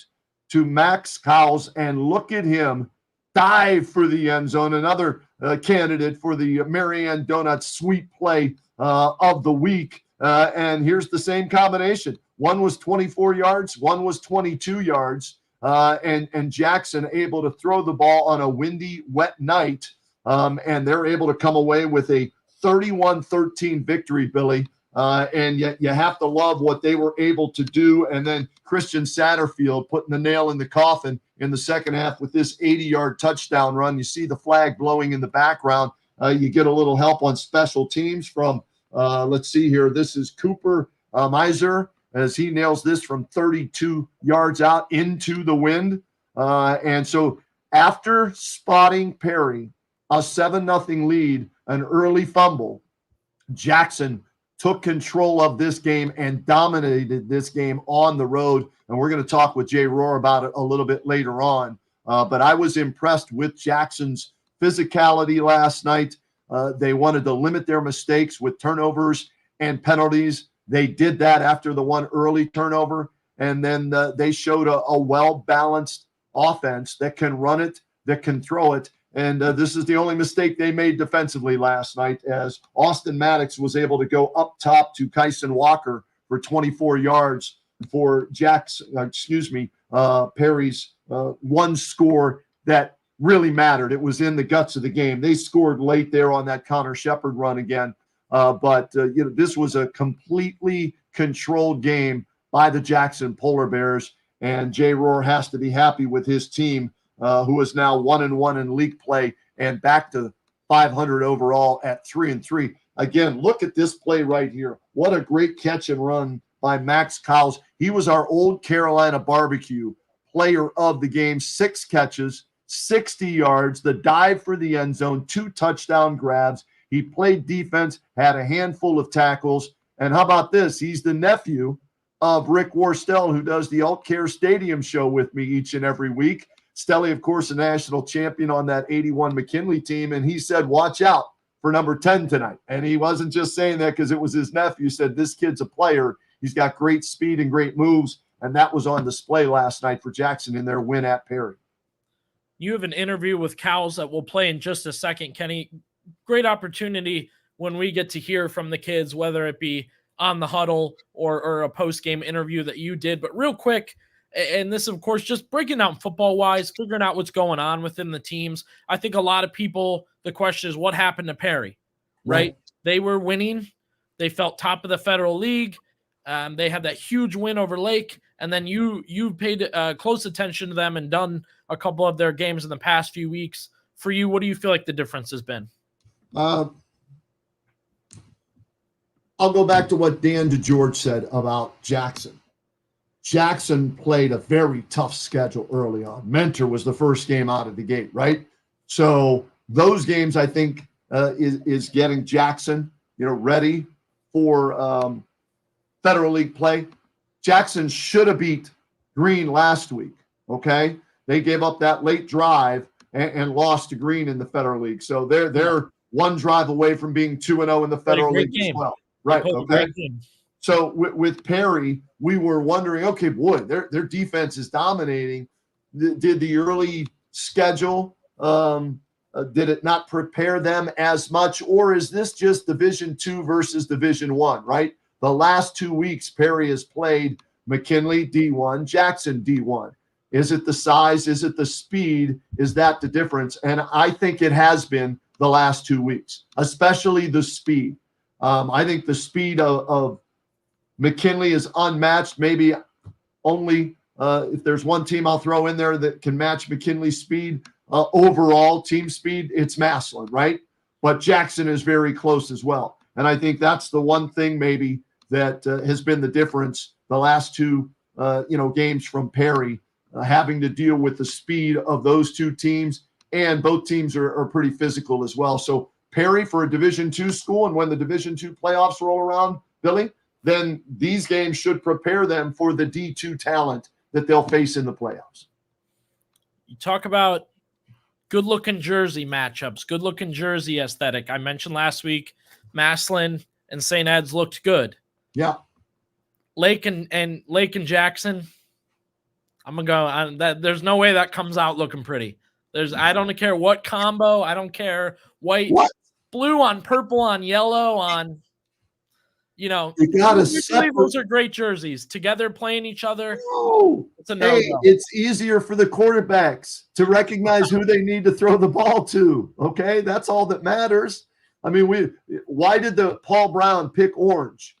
to Max Cowles, and look at him dive for the end zone. Another candidate for the Marianne Donuts sweet play of the week. And here's the same combination. One was 24 yards, one was 22 yards. And Jackson able to throw the ball on a windy, wet night. And they're able to come away with a 31-13 victory, Billy. And yet you have to love what they were able to do. And then Christian Satterfield putting the nail in the coffin in the second half with this 80-yard touchdown run. You see the flag blowing in the background. You get a little help on special teams from, let's see here. This is Cooper Miser as he nails this from 32 yards out into the wind. And so after spotting Perry, a 7-0 lead, an early fumble, Jackson took control of this game and dominated this game on the road. And we're going to talk with Jay Rohr about it a little bit later on. But I was impressed with Jackson's physicality last night. They wanted to limit their mistakes with turnovers and penalties. They did that after the one early turnover. And then they showed a well-balanced offense that can run it, that can throw it. And this is the only mistake they made defensively last night, as Austin Maddox was able to go up top to Kyson Walker for 24 yards for Perry's one score that really mattered. It was in the guts of the game. They scored late there on that Connor Shepard run again. But this was a completely controlled game by the Jackson Polar Bears, and Jay Rohr has to be happy with his team, who is now 1-1 in league play and back to 500 overall at 3-3. Again, look at this play right here. What a great catch and run by Max Cowles. He was our Old Carolina Barbecue player of the game. 6 catches, 60 yards, the dive for the end zone, 2 touchdown grabs. He played defense, had a handful of tackles. And how about this? He's the nephew of Rick Worstell, who does the Alt Care Stadium show with me each and every week. Stelly, of course, a national champion on that 81 McKinley team. And he said, watch out for number 10 tonight. And he wasn't just saying that because it was his nephew. He said, this kid's a player. He's got great speed and great moves. And that was on display last night for Jackson in their win at Perry. You have an interview with Cowles that we'll play in just a second, Kenny. Great opportunity when we get to hear from the kids, whether it be on the huddle or a post-game interview that you did. But real quick, and this, of course, just breaking out football-wise, figuring out what's going on within the teams. I think a lot of people, the question is, what happened to Perry, right? They were winning. They felt top of the Federal League. They had that huge win over Lake, and then you paid close attention to them and done a couple of their games in the past few weeks. For you, what do you feel like the difference has been? I'll go back to what Dan DeGeorge said about Jackson. Jackson played a very tough schedule early on. Mentor was the first game out of the gate, right? So those games, I think, is getting Jackson, ready for Federal League play. Jackson should have beat Green last week, okay? They gave up that late drive and lost to Green in the Federal League. So they're one drive away from being 2-0 in the Federal League as well. Right, okay. So with Perry, we were wondering, okay, boy, their defense is dominating. Did the early schedule, did it not prepare them as much? Or is this just Division II versus Division I, right? The last 2 weeks, Perry has played McKinley D1, Jackson D1. Is it the size? Is it the speed? Is that the difference? And I think it has been the last 2 weeks, especially the speed. I think the speed of McKinley is unmatched. Maybe only if there's one team I'll throw in there that can match McKinley's speed, overall team speed, it's Massillon, right? But Jackson is very close as well. And I think that's the one thing maybe that has been the difference the last 2 games from Perry, having to deal with the speed of those 2 teams. And both teams are pretty physical as well. So Perry for a Division II school, and when the Division II playoffs roll around, Billy, then these games should prepare them for the D2 talent that they'll face in the playoffs. You talk about good-looking jersey matchups, good-looking jersey aesthetic. I mentioned last week Massillon and St. Ed's looked good. Yeah. Lake and Jackson, I'm going to go on that. There's no way that comes out looking pretty. I don't care what combo. I don't care white, blue on purple on yellow on, you gotta those are great jerseys together playing each other. No. It's a no-go. It's easier for the quarterbacks to recognize who they need to throw the ball to. Okay, that's all that matters. I mean, why did the Paul Brown pick orange?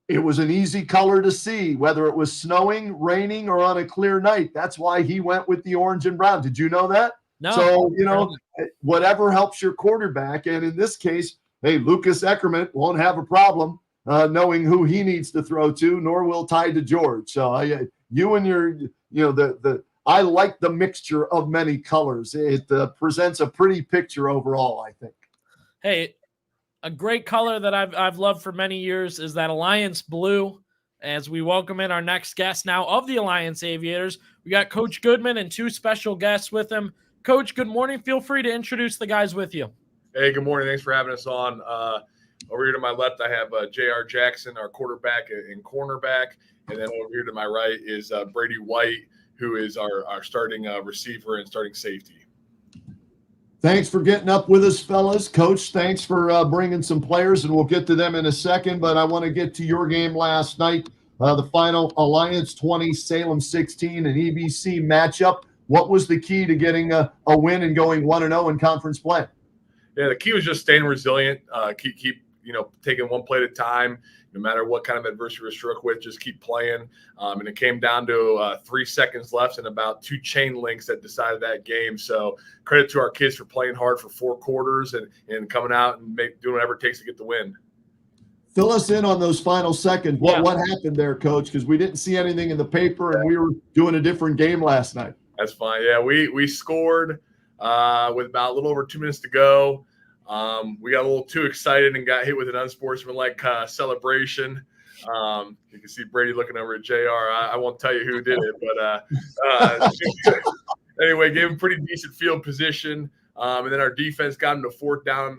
It was an easy color to see, whether it was snowing, raining, or on a clear night. That's why he went with the orange and brown. Did you know that? No. So, whatever helps your quarterback. And in this case, hey, Lucas Eckerman won't have a problem knowing who he needs to throw to, nor will Ty DeGeorge. So you and your, I like the mixture of many colors. It presents a pretty picture overall, I think. Hey, a great color that I've loved for many years is that Alliance blue. As we welcome in our next guest now of the Alliance Aviators, we got Coach Goodman and two special guests with him. Coach, good morning. Feel free to introduce the guys with you. Hey, good morning. Thanks for having us on. Over here to my left, I have J.R. Jackson, our quarterback and cornerback. And then over here to my right is Brady White, who is our starting receiver and starting safety. Thanks for getting up with us, fellas. Coach, thanks for bringing some players, and we'll get to them in a second. But I want to get to your game last night, the final Alliance 20, Salem 16, and EBC matchup. What was the key to getting a win and going 1-0 in conference play? Yeah, the key was just staying resilient. Keep taking one play at a time. No matter what kind of adversity we're struck with, just keep playing. And it came down to 3 seconds left and about 2 chain links that decided that game. So credit to our kids for playing hard for 4 quarters and coming out and doing whatever it takes to get the win. Fill us in on those final seconds. What happened there, Coach? Because we didn't see anything in the paper, and we were doing a different game last night. That's fine. Yeah, we scored with about a little over 2 minutes to go. We got a little too excited and got hit with an unsportsmanlike celebration. You can see Brady looking over at JR. I won't tell you who did it, but anyway, gave him pretty decent field position. And then our defense got him to 4th down,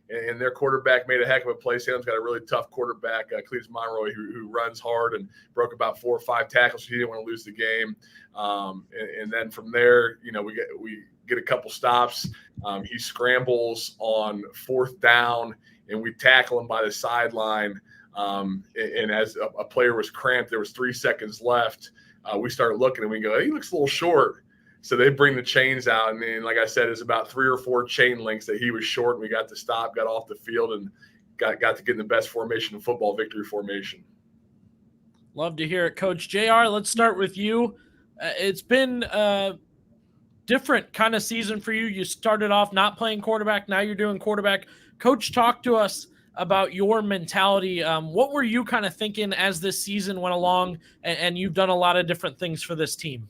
and their quarterback made a heck of a play. Salem's got a really tough quarterback, Cletus Monroy, who runs hard and broke about 4 or 5 tackles. So he didn't want to lose the game. And then from there, we get a couple stops. He scrambles on 4th down, and we tackle him by the sideline. And as a player was cramped, there was 3 seconds left. We started looking, and we go, he looks a little short. So they bring the chains out, and then, like I said, it's about 3 or 4 chain links that he was short, and we got to stop, got off the field, and got to get in the best formation in football, victory formation. Love to hear it, Coach. JR, let's start with you. It's been a different kind of season for you. You started off not playing quarterback. Now you're doing quarterback. Coach, talk to us about your mentality. What were you kind of thinking as this season went along, and you've done a lot of different things for this team?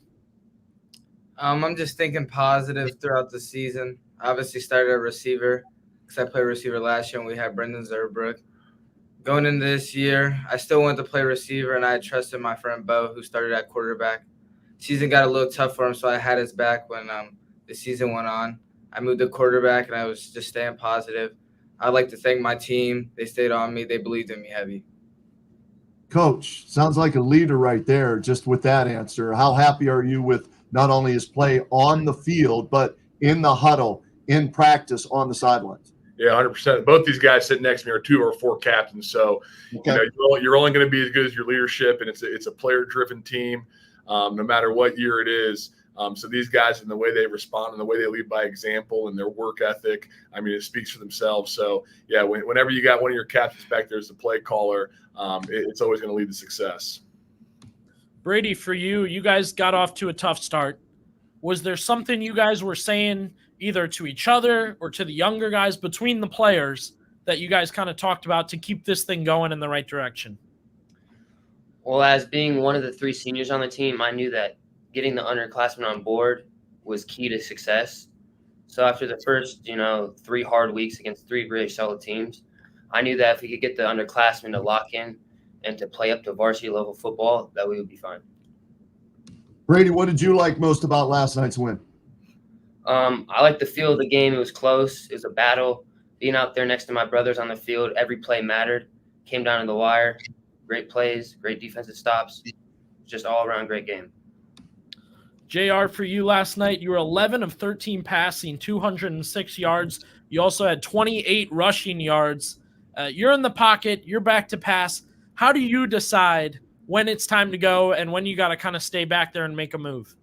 I'm just thinking positive throughout the season. Obviously started at receiver because I played receiver last year and we had Brendan Zerbrook. Going into this year, I still wanted to play receiver, and I trusted my friend Bo, who started at quarterback. Season got a little tough for him, so I had his back when the season went on. I moved to quarterback, and I was just staying positive. I'd like to thank my team. They stayed on me. They believed in me heavy. Coach, sounds like a leader right there just with that answer. How happy are you with not only his play on the field, but in the huddle, in practice, on the sidelines? Yeah, 100%. Both these guys sitting next to me are 2 or 4 captains. So you're only going to be as good as your leadership, and it's a player-driven team. No matter what year it is. So these guys and the way they respond and the way they lead by example and their work ethic, I mean, it speaks for themselves. So, yeah, whenever you got one of your captains back there as the play caller, it's always going to lead to success. Brady, for you, you guys got off to a tough start. Was there something you guys were saying either to each other or to the younger guys between the players that you guys kind of talked about to keep this thing going in the right direction? Well, as being one of the 3 seniors on the team, I knew that getting the underclassmen on board was key to success. So after the first, 3 hard weeks against 3 really solid teams, I knew that if we could get the underclassmen to lock in and to play up to varsity level football, that we would be fine. Brady, what did you like most about last night's win? I liked the feel of the game. It was close. It was a battle. Being out there next to my brothers on the field, every play mattered. Came down to the wire. Great plays, great defensive stops, just all around great game. JR, for you last night, you were 11 of 13 passing, 206 yards. You also had 28 rushing yards. You're in the pocket. You're back to pass. How do you decide when it's time to go and when you got to kind of stay back there and make a move?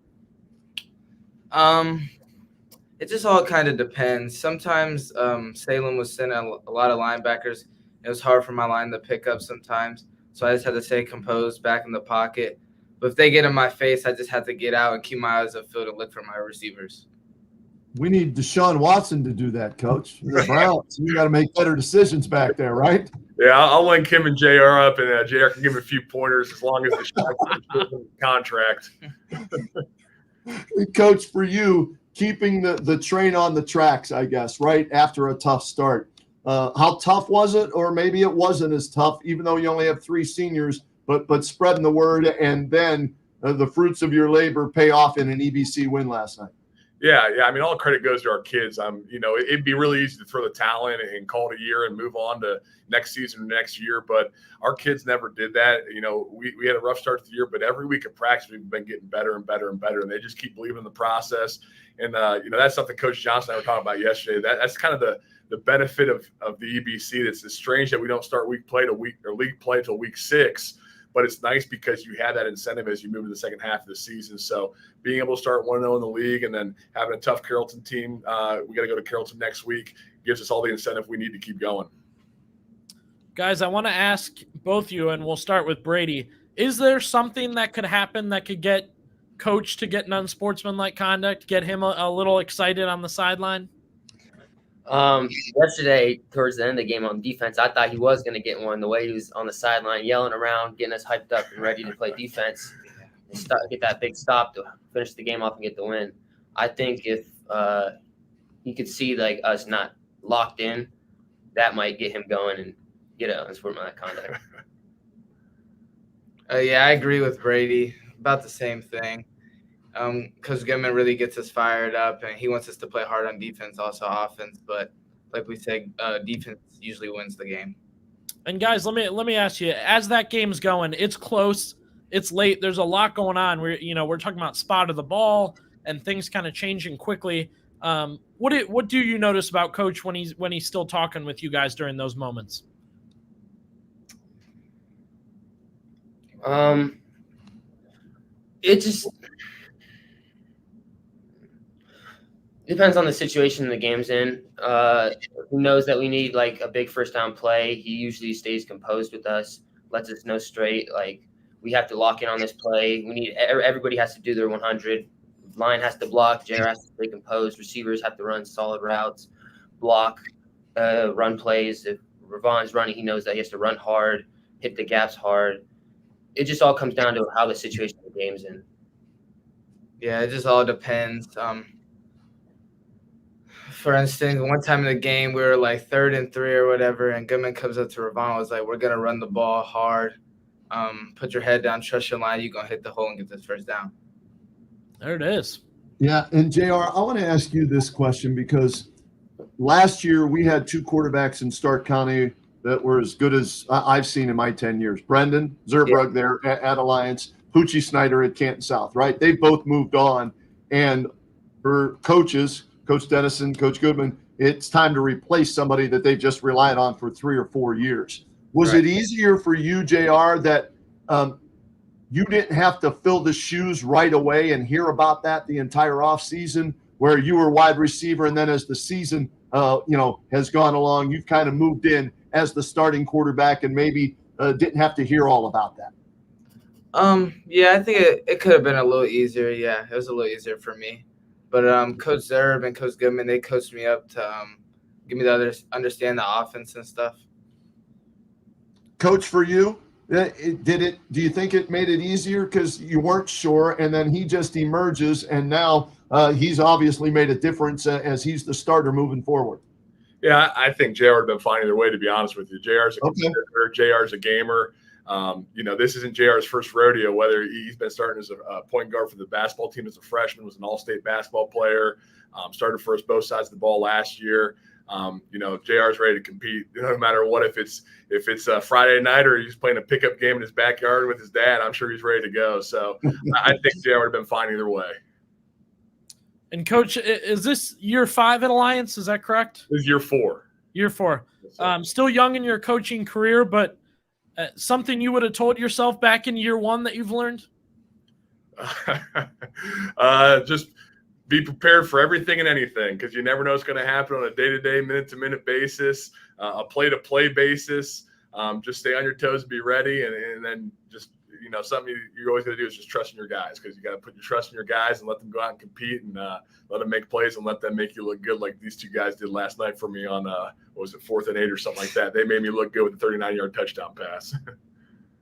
It just all kind of depends. Sometimes Salem was sending a lot of linebackers. It was hard for my line to pick up sometimes. So I just had to stay composed back in the pocket. But if they get in my face, I just have to get out and keep my eyes upfield and look for my receivers. We need Deshaun Watson to do that, Coach. The Browns, you got to make better decisions back there, right? Yeah, I'll link him and JR up, and JR can give him a few pointers as long as the contract. Coach, for you, keeping the train on the tracks, I guess, right after a tough start. How tough was it? Or maybe it wasn't as tough, even though you only have 3 seniors, but spreading the word and then the fruits of your labor pay off in an EBC win last night. Yeah. I mean, all credit goes to our kids. It'd be really easy to throw the towel in and call it a year and move on to next season or next year. But our kids never did that. We had a rough start to the year, but every week of practice, we've been getting better and better and better. And they just keep believing in the process. And, that's something Coach Johnson and I were talking about yesterday. That's kind of the benefit of the EBC. It's strange that we don't start league play till week 6. But it's nice because you have that incentive as you move to the second half of the season. So being able to start 1-0 in the league and then having a tough Carrollton team, we got to go to Carrollton next week, gives us all the incentive we need to keep going. Guys, I want to ask both you, and we'll start with Brady. Is there something that could happen that could get Coach to get an unsportsmanlike conduct, get him a little excited on the sideline? Yesterday, towards the end of the game on defense, I thought he was going to get one. The way he was on the sideline yelling around, getting us hyped up and ready to play defense, and get that big stop to finish the game off and get the win. I think if he could see like us not locked in, that might get him going and get an unsportsmanlike conduct. Yeah, I agree with Brady about the same thing. Coach Goodman really gets us fired up, and he wants us to play hard on defense, also offense. But like we said, defense usually wins the game. And guys, let me ask you: as that game's going, it's close, it's late. There's a lot going on. We're talking about spot of the ball and things kind of changing quickly. What do you notice about Coach when he's still talking with you guys during those moments? It just depends on the situation the game's in. He knows that we need like a big first down play. He usually stays composed with us, lets us know straight, like we have to lock in on this play. Everybody has to do their 100. Line has to block. JR has to stay composed. Receivers have to run solid routes, block, run plays. If Ravon's running, he knows that he has to run hard, hit the gaps hard. It just all comes down to how the situation the game's in. Yeah, it just all depends. For instance, one time in the game, we were like 3rd and 3 or whatever, and Goodman comes up to Ravon and was like, we're going to run the ball hard. Put your head down, trust your line. You're going to hit the hole and get this first down. There it is. Yeah, and JR, I want to ask you this question because last year we had 2 quarterbacks in Stark County that were as good as I've seen in my 10 years. Brendan Zerbrug there at Alliance, Poochie Snyder at Canton South, right? They both moved on. And for coaches, Coach Dennison, Coach Goodman, it's time to replace somebody that they've just relied on for 3 or 4 years. Was it easier for you, JR, that you didn't have to fill the shoes right away and hear about that the entire offseason, where you were wide receiver, and then as the season has gone along, you've kind of moved in as the starting quarterback and maybe didn't have to hear all about that? Yeah, I think it could have been a little easier. Yeah, it was a little easier for me. But Coach Zerb and Coach Goodman, they coached me up to give me understand the offense and stuff. Coach, for you, do you think it made it easier because you weren't sure, and then he just emerges, and now he's obviously made a difference as he's the starter moving forward? Yeah, I think JR would have been fine either way, to be honest with you. JR's a competitor, JR's a gamer. This isn't JR's first rodeo, whether he's been starting as a point guard for the basketball team as a freshman, was an all-state basketball player, started for us both sides of the ball last year. JR's ready to compete no matter what. If it's a Friday night or he's playing a pickup game in his backyard with his dad, I'm sure he's ready to go. So I think JR would have been fine either way. And Coach, is this year 5 at Alliance? Is that correct? This is year 4. Year 4. Still young in your coaching career, but something you would have told yourself back in year 1 that you've learned? Just be prepared for everything and anything, because you never know what's going to happen on a day-to-day, minute-to-minute basis, a play-to-play basis. Just stay on your toes, be ready, and then just something you're always going to do is just trust in your guys, because you got to put your trust in your guys and let them go out and compete, and let them make plays and let them make you look good, like these two guys did last night for me on what was it, 4th and 8 or something like that. They made me look good with a 39-yard touchdown pass.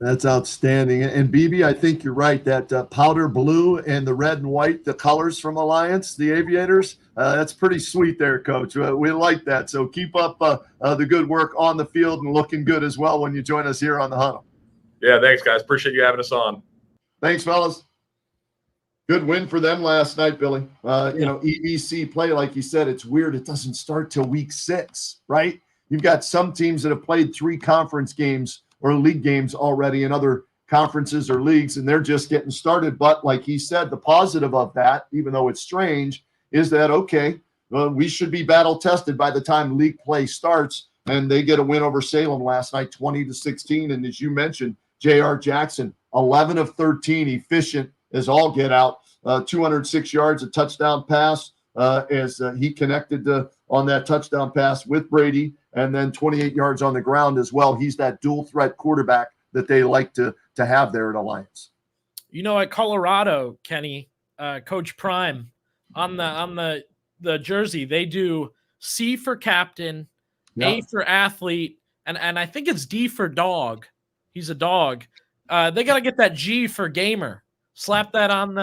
That's outstanding. And BB, I think you're right. That powder blue and the red and white, the colors from Alliance, the Aviators, that's pretty sweet there, Coach. We like that. So keep up the good work on the field and looking good as well when you join us here on the Huddle. Yeah, thanks, guys. Appreciate you having us on. Thanks, fellas. Good win for them last night, Billy. EBC play, like you said, it's weird. It doesn't start till week 6, right? You've got some teams that have played 3 conference games or league games already in other conferences or leagues, and they're just getting started. But like he said, the positive of that, even though it's strange, is that, okay, we should be battle tested by the time league play starts. And they get a win over Salem last night, 20-16. And as you mentioned, J.R. Jackson, 11 of 13, efficient as all get out, 206 yards, a touchdown pass as he connected on that touchdown pass with Brady, and then 28 yards on the ground as well. He's that dual threat quarterback that they like to have there at Alliance. At Colorado, Kenny, Coach Prime, on the jersey, they do C for captain, A for athlete, and I think it's D for dog. He's a dog. They got to get that G for gamer. Slap that on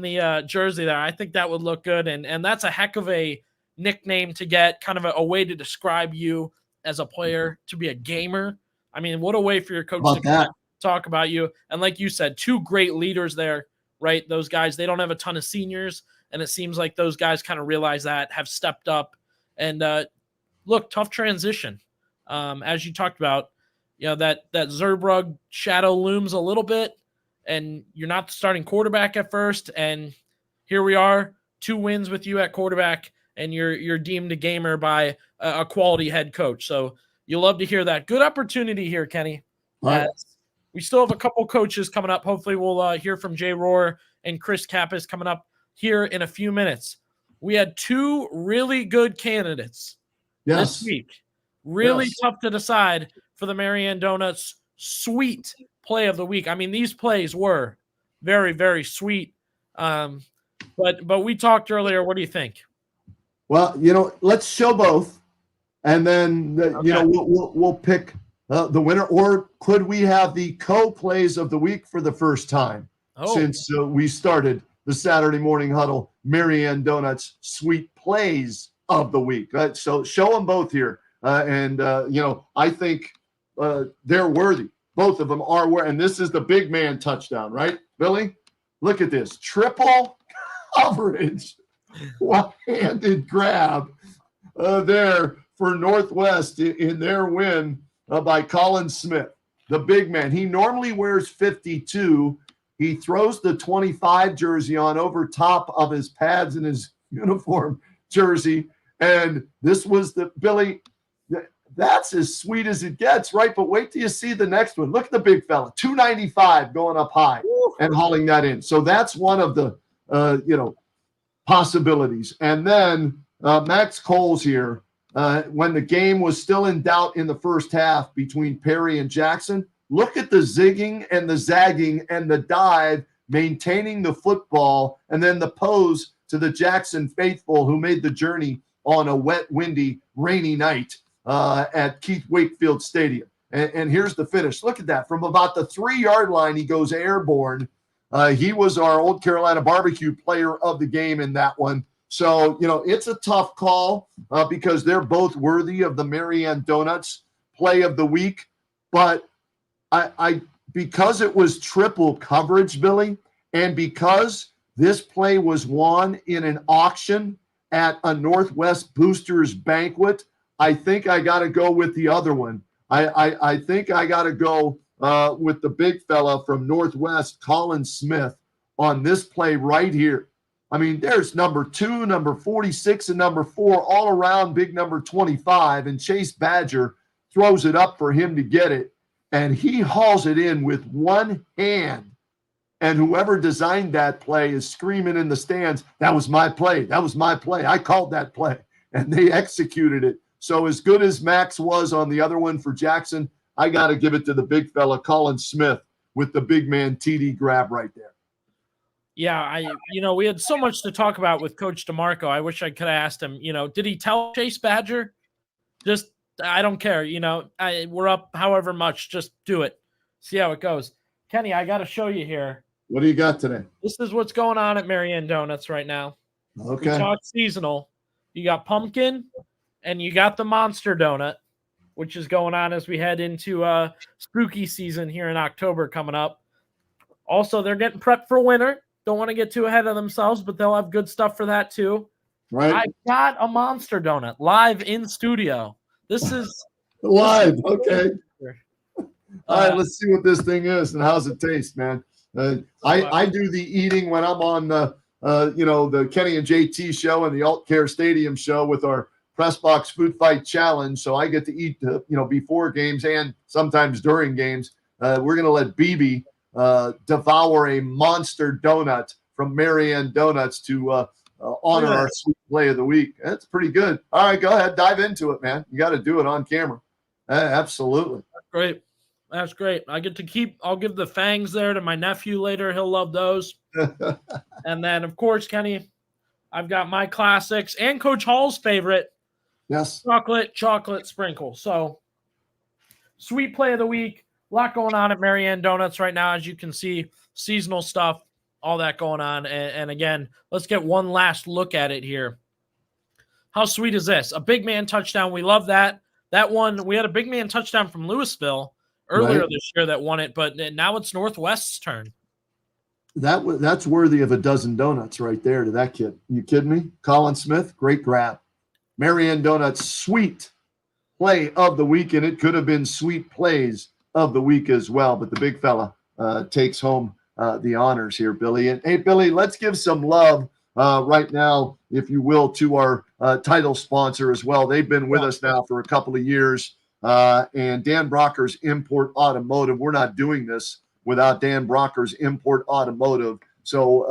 the jersey there. I think that would look good, and that's a heck of a nickname to get, kind of a way to describe you as a player, to be a gamer. I mean, what a way for your coach to talk about you. And like you said, 2 great leaders there, right? Those guys, they don't have a ton of seniors, and it seems like those guys kind of realize that, have stepped up. And look, tough transition. As you talked about, that Zerbrug shadow looms a little bit, and you're not the starting quarterback at first. And here we are, 2 wins with you at quarterback, and you're deemed a gamer by a quality head coach. So you'll love to hear that. Good opportunity here, Kenny. Right. We still have a couple coaches coming up. Hopefully we'll hear from Jay Rohr and Chris Kappas coming up here in a few minutes. We had 2 really good candidates this week. Really tough to decide for the Marianne Donuts sweet play of the week. I mean, these plays were very, very sweet. But we talked earlier. What do you think? Well, let's show both, and then we'll pick the winner. Or could we have the co-plays of the week for the first time since we started the Saturday Morning Huddle Marianne Donuts sweet plays of the week? Right? So show them both here, and I think they're worthy. Both of them are worthy, and this is the big man touchdown, right, Billy? Look at this triple coverage. One-handed grab there for Northwest in their win by Colin Smith, the big man. He normally wears 52. He throws the 25 jersey on over top of his pads and his uniform jersey. And this was Billy, that's as sweet as it gets, right? But wait till you see the next one. Look at the big fella, 295 going up high and hauling that in. So that's one of the, possibilities. And then Max Coles here, when the game was still in doubt in the first half between Perry and Jackson, look at the zigging and the zagging and the dive, maintaining the football, and then the pose to the Jackson faithful who made the journey on a wet, windy, rainy night at Keith Wakefield Stadium. And here's the finish. Look at that. From about the 3-yard line, he goes airborne. He was our Old Carolina Barbecue player of the game in that one. So, it's a tough call because they're both worthy of the Marianne Donuts play of the week. But I because it was triple coverage, Billy, and because this play was won in an auction at a Northwest Boosters banquet, I think I got to go with the other one. I think I got to go with the big fella from Northwest, Colin Smith, on this play right here. I mean, there's number 2, number 46, and number 4 all around big number 25, and Chase Badger throws it up for him to get it, and he hauls it in with one hand. And whoever designed that play is screaming in the stands, that was my play. That was my play. I called that play. And they executed it. So as good as Max was on the other one for Jackson, I got to give it to the big fella, Colin Smith, with the big man TD grab right there. Yeah, we had so much to talk about with Coach DeMarco. I wish I could have asked him, did he tell Chase Badger? Just, I don't care, we're up however much, just do it. See how it goes. Kenny, I got to show you here. What do you got today? This is what's going on at Marianne Donuts right now. Okay. We talk seasonal. You got pumpkin and you got the monster donut, which is going on as we head into spooky season here in October coming up. Also, they're getting prepped for winter. Don't want to get too ahead of themselves, but they'll have good stuff for that too. Right. I got a monster donut live in studio. This is live. Okay. All right, let's see what this thing is and how's it taste, man. I do the eating when I'm on the Kenny and JT show and the Alt Care Stadium show with our Press Box Food Fight Challenge. So I get to eat, before games and sometimes during games. We're going to let BB devour a monster donut from Marianne Donuts to honor our sweet play of the week. That's pretty good. All right, go ahead. Dive into it, man. You got to do it on camera. Absolutely. Great. That's great. I'll give the fangs there to my nephew later. He'll love those. And then, of course, Kenny, I've got my classics and Coach Hall's favorite. Yes. Chocolate sprinkle. So, sweet play of the week. A lot going on at Marianne Donuts right now, as you can see. Seasonal stuff, all that going on. And again, let's get one last look at it here. How sweet is this? A big man touchdown. We love that. That one, we had a big man touchdown from Lewisville earlier this year that won it, but now it's Northwest's turn. That's worthy of a dozen donuts right there to that kid. You kidding me? Colin Smith, great grab. Marianne Donuts, sweet play of the week, and it could have been sweet plays of the week as well, but the big fella takes home the honors here, Billy. And hey, Billy, let's give some love right now, if you will, to our title sponsor as well. They've been with us now for a couple of years. And Dan Brocker's Import Automotive. We're not doing this without Dan Brocker's Import Automotive. So,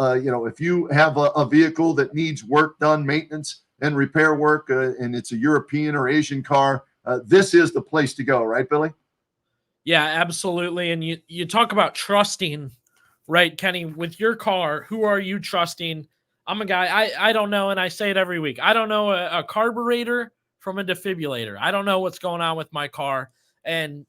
if you have a vehicle that needs work done, maintenance and repair work, and it's a European or Asian car, this is the place to go, right, Billy? Yeah, absolutely. And you talk about trusting, right, Kenny, with your car. Who are you trusting? I'm a guy, I don't know, and I say it every week. I don't know a carburetor from a defibrillator. I don't know what's going on with my car, and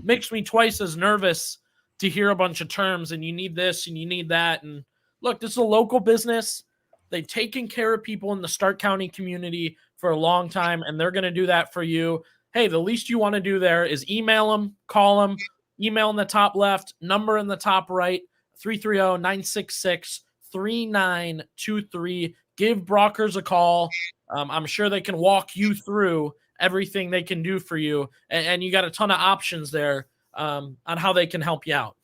makes me twice as nervous to hear a bunch of terms and you need this and you need that. And look, this is a local business. They've taken care of people in the Stark County community for a long time, and they're going to do that for you. Hey, the least you want to do there is email them, call them, email in the top left, number in the top right, 330-966-3923. Give Brockers a call. I'm sure they can walk you through everything they can do for you. And you got a ton of options there on how they can help you out.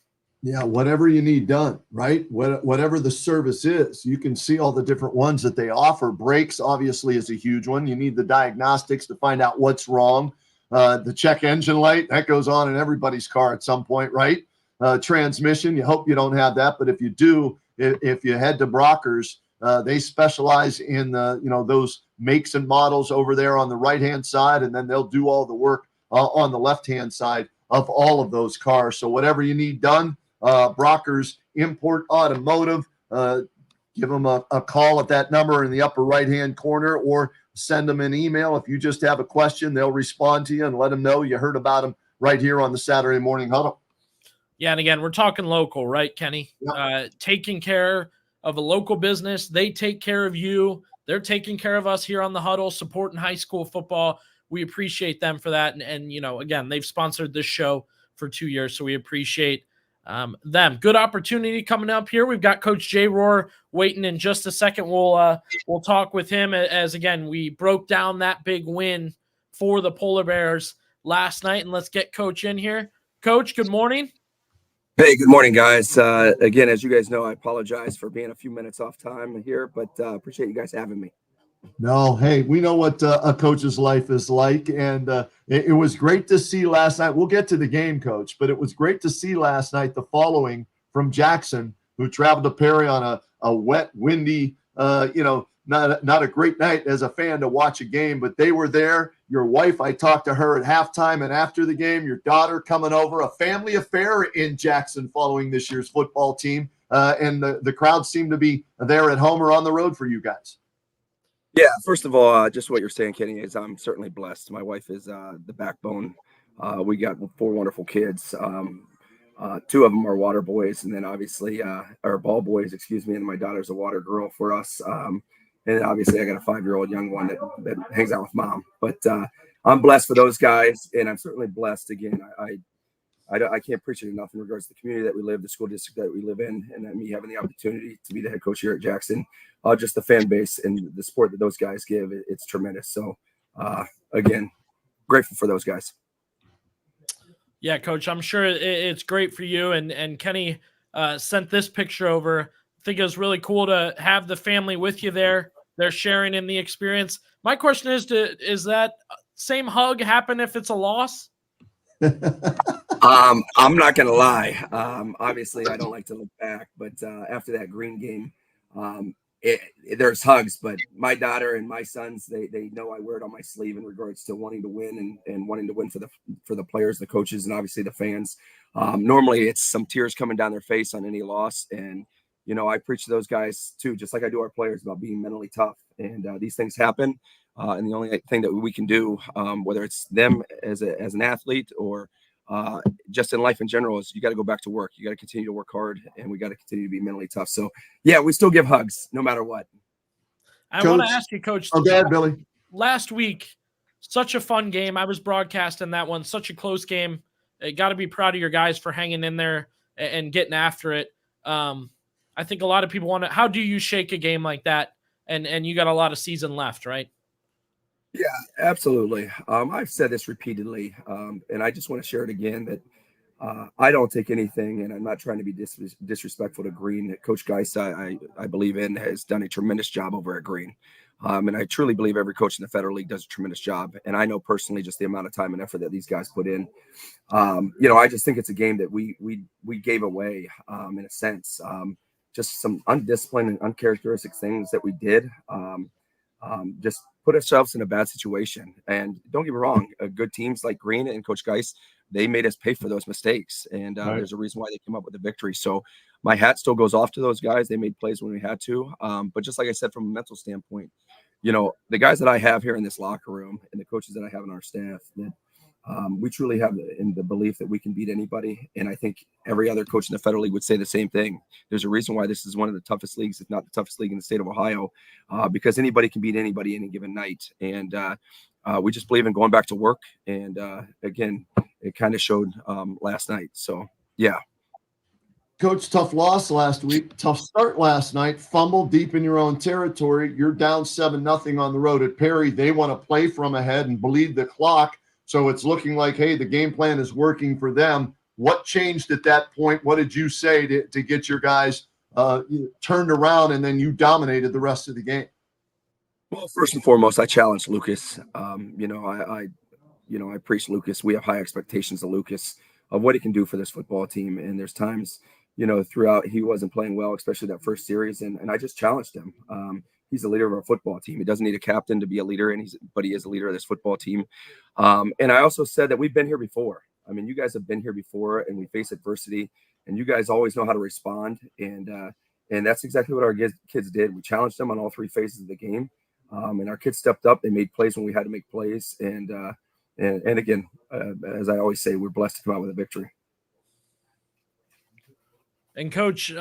Yeah, whatever you need done, right? Whatever the service is, you can see all the different ones that they offer. Brakes, obviously, is a huge one. You need the diagnostics to find out what's wrong. The check engine light, that goes on in everybody's car at some point, right? Transmission, you hope you don't have that. But if you do, if you head to Brockers, they specialize in those makes and models over there on the right-hand side, and then they'll do all the work on the left-hand side of all of those cars. So whatever you need done, Brockers Import Automotive, give them a call at that number in the upper right-hand corner, or send them an email. If you just have a question, they'll respond to you and let them know you heard about them right here on the Saturday Morning Huddle. Yeah, and again, we're talking local, right, Kenny? Yep. Taking care of a local business. They take care of you. They're taking care of us here on the Huddle, supporting high school football. We appreciate them for that. And again, they've sponsored this show for 2 years, so we appreciate them. Good opportunity coming up here. We've got Coach Jay Rohr waiting in just a second. We'll talk with him as, again, we broke down that big win for the Polar Bears last night. And let's get Coach in here. Coach, good morning. Hey, good morning, guys. Again, as you guys know, I apologize for being a few minutes off time here, but appreciate you guys having me. No, hey, we know what a coach's life is like, and it was great to see last night. We'll get to the game, Coach, but it was great to see last night the following from Jackson, who traveled to Perry on a wet, windy, not a great night as a fan to watch a game, but they were there. Your wife, I talked to her at halftime and after the game. Your daughter coming over, a family affair in Jackson following this year's football team. And the crowd seemed to be there at home or on the road for you guys. Yeah, first of all, just what you're saying, Kenny, is I'm certainly blessed. My wife is the backbone. We got 4 wonderful kids. 2 of them are water boys, and then obviously or ball boys, excuse me, and my daughter's a water girl for us. And obviously I got a 5-year-old young one that hangs out with mom. But I'm blessed for those guys, and I'm certainly blessed. Again, I can't preach it enough in regards to the community that we live, the school district that we live in, and then me having the opportunity to be the head coach here at Jackson. Just the fan base and the support that those guys give, it's tremendous. So, again, grateful for those guys. Yeah, Coach, I'm sure it's great for you. And Kenny sent this picture over. I think it was really cool to have the family with you there. They're sharing in the experience. My question is that same hug happen if it's a loss? I'm not going to lie. Obviously, I don't like to look back, but after that Green game, there's hugs. But my daughter and my sons, they know I wear it on my sleeve in regards to wanting to win and wanting to win for the players, the coaches, and obviously the fans. Normally, it's some tears coming down their face on any loss, and I preach to those guys too, just like I do our players, about being mentally tough. And these things happen. And the only thing that we can do, whether it's them as an athlete or just in life in general, is you got to go back to work. You got to continue to work hard, and we got to continue to be mentally tough. So, yeah, we still give hugs no matter what. I want to ask you, Coach. Oh, go ahead, Billy. Last week, such a fun game. I was broadcasting that one. Such a close game. Got to be proud of your guys for hanging in there and getting after it. I think a lot of people want to. How do you shake a game like that? And you got a lot of season left, right? Yeah, absolutely. I've said this repeatedly, and I just want to share it again that I don't take anything, and I'm not trying to be disrespectful to Green. Coach Geis, I believe in, has done a tremendous job over at Green. And I truly believe every coach in the Federal League does a tremendous job. And I know personally just the amount of time and effort that these guys put in. I just think it's a game that we gave away in a sense. Just some undisciplined and uncharacteristic things that we did. Just put ourselves in a bad situation. And don't get me wrong, good teams like Green and Coach Geis, they made us pay for those mistakes. And Right. There's a reason why they came up with the victory. So my hat still goes off to those guys. They made plays when we had to. But just like I said, from a mental standpoint, the guys that I have here in this locker room and the coaches that I have on our staff, that we truly have the belief that we can beat anybody. And I think every other coach in the Federal League would say the same thing. There's a reason why this is one of the toughest leagues, if not the toughest league in the state of Ohio, because anybody can beat anybody any given night. And we just believe in going back to work. And again, it kind of showed last night. So, yeah. Coach, tough loss last week. Tough start last night. Fumble deep in your own territory. You're down 7-0 on the road at Perry. They want to play from ahead and bleed the clock. So it's looking like, hey, the game plan is working for them. What changed at that point? What did you say to get your guys turned around, and then you dominated the rest of the game? Well, first and foremost, I challenged Lucas. I preach Lucas. We have high expectations of Lucas, of what he can do for this football team. And there's times, throughout he wasn't playing well, especially that first series. And I just challenged him. He's the leader of our football team. He doesn't need a captain to be a leader, but he is a leader of this football team. And I also said that we've been here before. I mean, you guys have been here before, and we face adversity, and you guys always know how to respond. And that's exactly what our kids did. We challenged them on all 3 phases of the game. And our kids stepped up. They made plays when we had to make plays. And again, as I always say, we're blessed to come out with a victory. And Coach,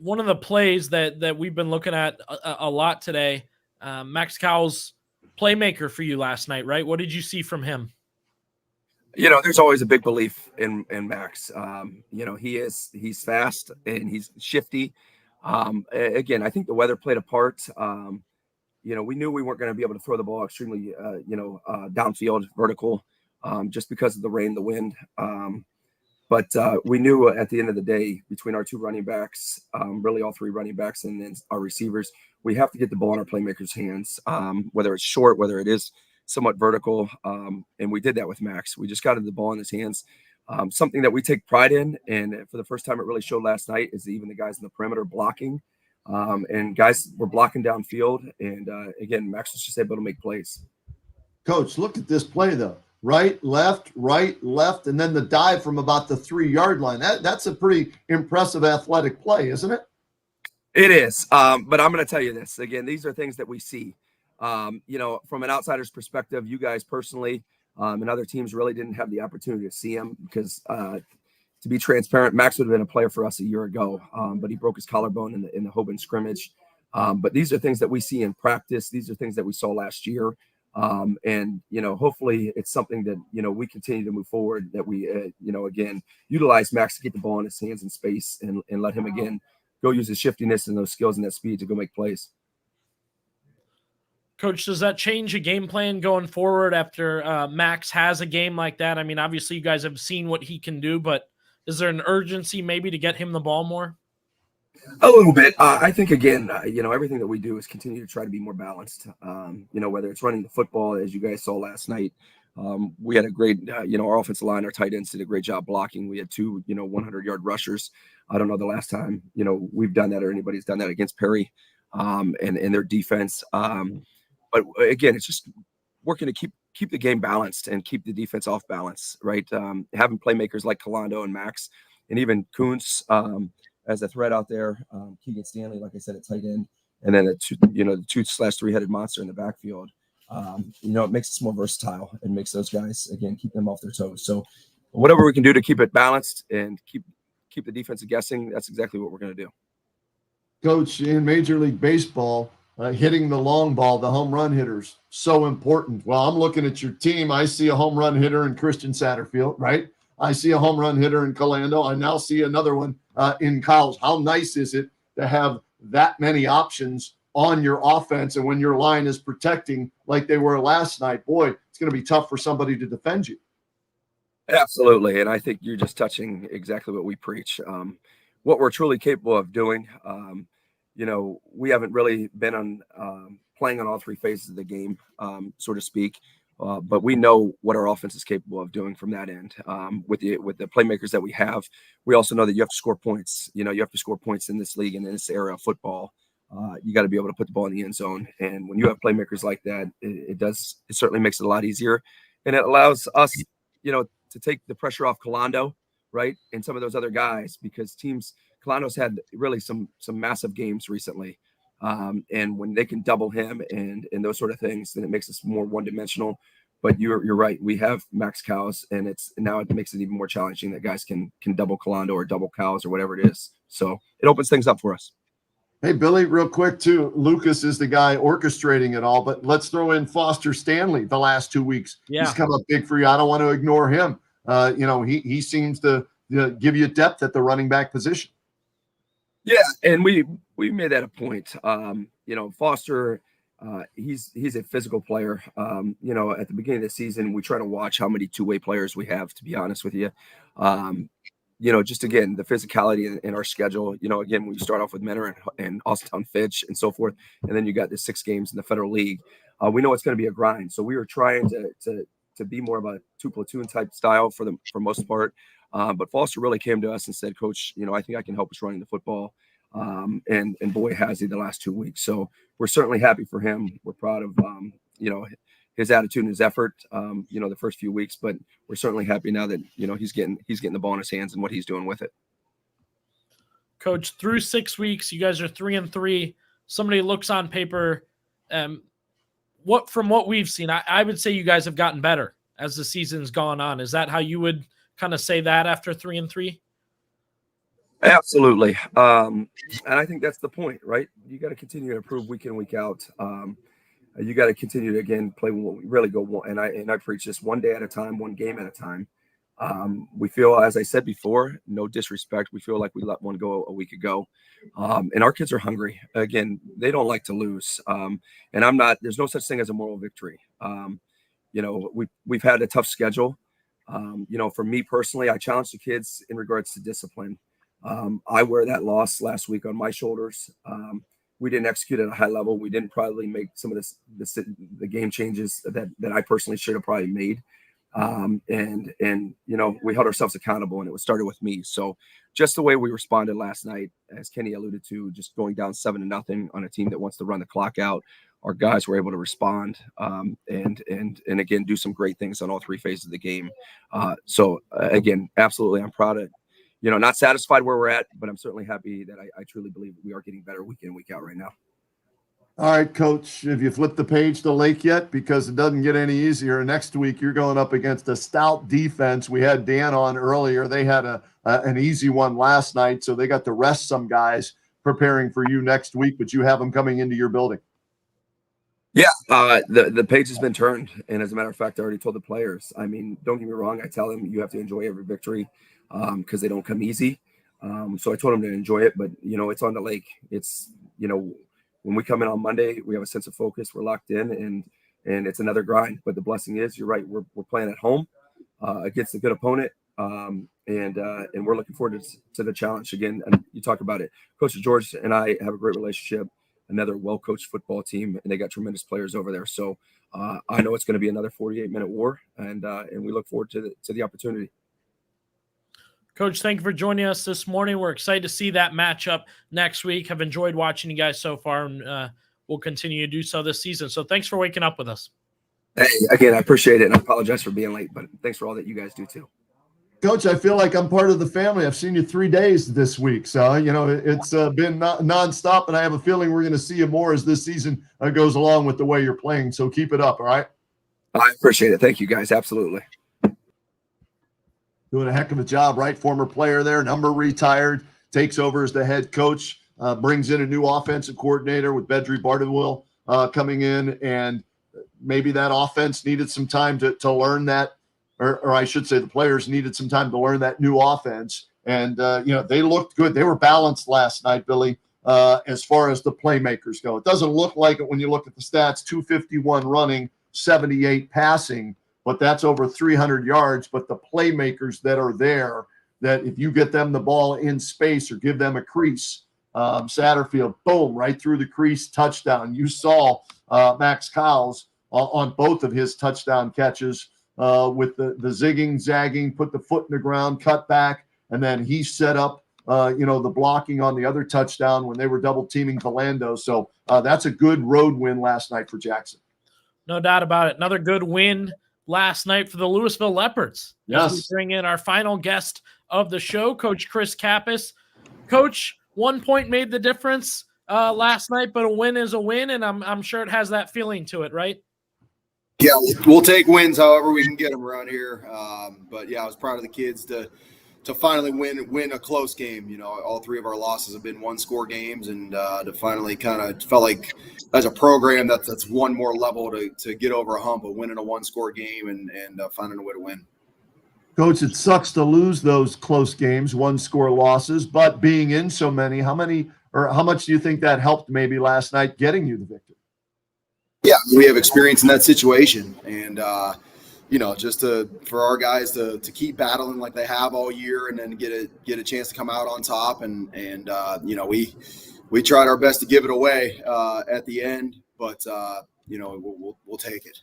one of the plays that we've been looking at a lot today, Max Cowell's playmaker for you last night, right? What did you see from him? There's always a big belief in Max. He's fast and he's shifty. Again, I think the weather played a part. We knew we weren't going to be able to throw the ball extremely, downfield, vertical, just because of the rain, the wind. But we knew at the end of the day, between our 2 running backs, really all 3 running backs, and then our receivers, we have to get the ball in our playmakers' hands, whether it's short, whether it is somewhat vertical. And we did that with Max. We just got the ball in his hands. Something that we take pride in, and for the first time it really showed last night, is even the guys in the perimeter blocking. And guys were blocking downfield. And again, Max was just able to make plays. Coach, look at this play, though. Right, left, and then the dive from about the 3-yard line. That's a pretty impressive athletic play, isn't it? It is. But I'm going to tell you this. Again, these are things that we see. From an outsider's perspective, you guys personally and other teams really didn't have the opportunity to see him because, to be transparent, Max would have been a player for us a year ago, but he broke his collarbone in the Hoban scrimmage. But these are things that we see in practice. These are things that we saw last year. And hopefully it's something that, we continue to move forward, that we, again, utilize Max to get the ball in his hands in space and let him, again, go use his shiftiness and those skills and that speed to go make plays. Coach, does that change a game plan going forward after Max has a game like that? I mean, obviously you guys have seen what he can do, but is there an urgency maybe to get him the ball more? A little bit. I think, again, everything that we do is continue to try to be more balanced. Whether it's running the football, as you guys saw last night, we had a great, our offensive line, our tight ends did a great job blocking. We had 2, 100-yard rushers. I don't know the last time, we've done that or anybody's done that against Perry and their defense. But again, it's just working to keep the game balanced and keep the defense off balance, right? Having playmakers like Kalando and Max and even Kuntz as a threat out there, Keegan Stanley, like I said, at tight end, and then the 2/3-headed monster in the backfield. It makes us more versatile and makes those guys, again, keep them off their toes. So whatever we can do to keep it balanced and keep the defense guessing, that's exactly what we're going to do. Coach, in Major League Baseball, hitting the long ball, the home run hitters, so important. Well, I'm looking at your team. I see a home run hitter in Christian Satterfield, right? I see a home run hitter in Kalando. I now see another one in Kyle's. How nice is it to have that many options on your offense? And when your line is protecting like they were last night, boy, it's going to be tough for somebody to defend you. Absolutely. And I think you're just touching exactly what we preach. What we're truly capable of doing. We haven't really been on playing on all 3 phases of the game, so to speak. But we know what our offense is capable of doing from that end. With the playmakers that we have, we also know that you have to score points. You have to score points in this league and in this era of football. You got to be able to put the ball in the end zone. And when you have playmakers like that, it certainly makes it a lot easier. And it allows us, to take the pressure off Kalando, right, and some of those other guys, because Kalando's had really some massive games recently. And when they can double him and those sort of things, then it makes us more one-dimensional. But you're right. We have max cows, and now it makes it even more challenging that guys can double Kalando or double cows or whatever it is. So it opens things up for us. Hey, Billy, real quick, too. Lucas is the guy orchestrating it all, but let's throw in Foster Stanley the last 2 weeks. Yeah. He's come up big for you. I don't want to ignore him. He seems to give you depth at the running back position. Yeah, and we made that a point. Foster, he's a physical player. At the beginning of the season, we try to watch how many 2-way players we have, to be honest with you. Just again, the physicality in our schedule, again, when you start off with Menor and Austintown Fitch and so forth, and then you got the 6 games in the Federal League, we know it's going to be a grind. So we were trying to be more of a 2-platoon type style for most part. But Foster really came to us and said, Coach, I think I can help us running the football. And boy, has he the last 2 weeks. So we're certainly happy for him. We're proud of, his attitude and his effort, the first few weeks, but we're certainly happy now that, he's getting the ball in his hands and what he's doing with it. Coach, through 6 weeks, you guys are 3-3. Somebody looks on paper, from what we've seen, I would say you guys have gotten better as the season's gone on. Is that how you would kind of say that after 3-3? Absolutely. And I think that's the point, right? You got to continue to improve week in, week out. You got to continue to, again, play what we really go. And I preach this: one day at a time, one game at a time. We feel, as I said before, no disrespect, we feel like we let one go a week ago. And our kids are hungry. Again, they don't like to lose. And there's no such thing as a moral victory. We've had a tough schedule. For me personally, I challenge the kids in regards to discipline. I wear that loss last week on my shoulders. We didn't execute at a high level. We didn't probably make some of the game changes that I personally should have probably made. And we held ourselves accountable, and it was started with me. So just the way we responded last night, as Kenny alluded to, just going down 7-0 on a team that wants to run the clock out, our guys were able to respond and again do some great things on all three phases of the game. So again, absolutely, I'm proud of. Not satisfied where we're at, but I'm certainly happy that I truly believe we are getting better week in, week out right now. All right, Coach, have you flipped the page to Lake yet? Because it doesn't get any easier. Next week, you're going up against a stout defense. We had Dan on earlier. They had an easy one last night, so they got to rest some guys preparing for you next week, but you have them coming into your building. Yeah, the page has been turned, and as a matter of fact, I already told the players. I mean, don't get me wrong. I tell them you have to enjoy every victory because they don't come easy. So I told them to enjoy it, but it's on the Lake. It's when we come in on Monday, we have a sense of focus. We're locked in, and it's another grind. But the blessing is, you're right. We're playing at home against a good opponent, and we're looking forward to the challenge again. And you talk about it, Coach George and I have a great relationship. Another well-coached football team, and they got tremendous players over there. So I know it's going to be another 48-minute war, and we look forward to the opportunity. Coach, thank you for joining us this morning. We're excited to see that matchup next week. Have enjoyed watching you guys so far, and we'll continue to do so this season. So thanks for waking up with us. Hey, again, I appreciate it, and I apologize for being late, but thanks for all that you guys do too. Coach, I feel like I'm part of the family. I've seen you 3 days this week. So, it's been nonstop, and I have a feeling we're going to see you more as this season goes along with the way you're playing. So keep it up, all right? I appreciate it. Thank you, guys. Absolutely. Doing a heck of a job, right? Former player there, number retired, takes over as the head coach, brings in a new offensive coordinator with Bedry Bartlewill coming in, and maybe that offense needed some time to learn that. Or I should say the players needed some time to learn that new offense. And, they looked good. They were balanced last night, Billy, as far as the playmakers go. It doesn't look like it when you look at the stats, 251 running, 78 passing, but that's over 300 yards. But the playmakers that are there, that if you get them the ball in space or give them a crease, Satterfield, boom, right through the crease, touchdown. You saw Max Cowles on both of his touchdown catches. With the zigging, zagging, put the foot in the ground, cut back, and then he set up, the blocking on the other touchdown when they were double teaming Valando. So that's a good road win last night for Jackson. No doubt about it. Another good win last night for the Lewisville Leopards. Yes. As we bring in our final guest of the show, Coach Chris Kappas. Coach, 1 point made the difference last night, but a win is a win, and I'm sure it has that feeling to it, right? Yeah, we'll take wins however we can get them around here. But yeah, I was proud of the kids to finally win a close game. All three of our losses have been one-score games, and to finally kind of felt like as a program that's one more level to get over a hump of winning a one-score game and finding a way to win. Coach, it sucks to lose those close games, one-score losses, but being in so many, how much do you think that helped maybe last night getting you the victory? Yeah, we have experience in that situation, and just for our guys to keep battling like they have all year, and then get a chance to come out on top, and we tried our best to give it away at the end, but we'll take it.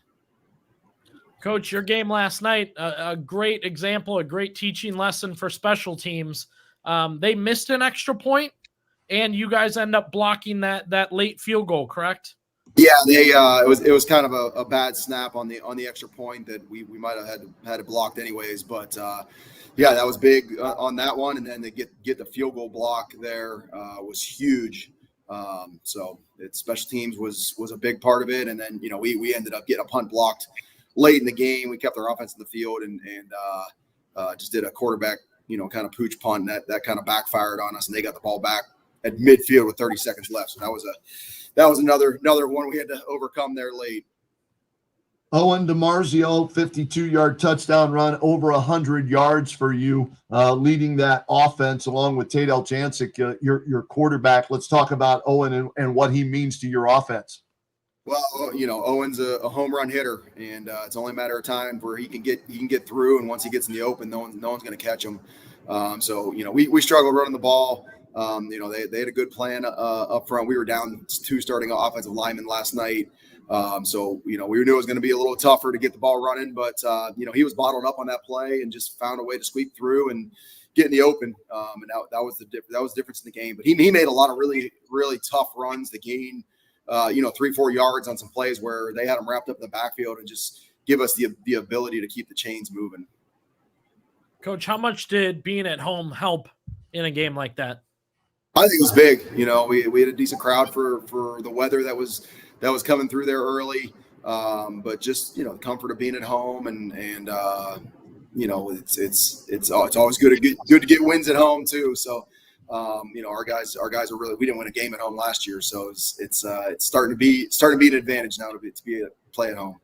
Coach, your game last night, a great example, a great teaching lesson for special teams. They missed an extra point, and you guys end up blocking that late field goal, correct? Yeah, it was kind of a bad snap on the extra point that we might have had it blocked anyways. But yeah, that was big on that one, and then to get the field goal block there was huge. So special teams was a big part of it, and then we ended up getting a punt blocked late in the game. We kept our offense in the field and just did a quarterback kind of pooch punt, and that kind of backfired on us, and they got the ball back at midfield with 30 seconds left. So that was another one we had to overcome there late. Owen DiMarzio, 52-yard touchdown run, over 100 yards for you, leading that offense along with Tadel Jancic, your quarterback. Let's talk about Owen and what he means to your offense. Well, Owen's a home run hitter, and it's only a matter of time where he can get through, and once he gets in the open, no one's going to catch him. So we struggled running the ball. They had a good plan up front. We were down 2 starting offensive linemen last night. So, we knew it was going to be a little tougher to get the ball running, but, he was bottled up on that play and just found a way to sweep through and get in the open. And that was the difference in the game. But he made a lot of really, really tough runs to gain, 3-4 yards on some plays where they had him wrapped up in the backfield and just give us the ability to keep the chains moving. Coach, how much did being at home help in a game like that? I think it was big. We had a decent crowd for the weather that was coming through there early. But just, the comfort of being at home and it's always good to get wins at home too. So, our guys are really, we didn't win a game at home last year. So it's starting to be an advantage now to play at home.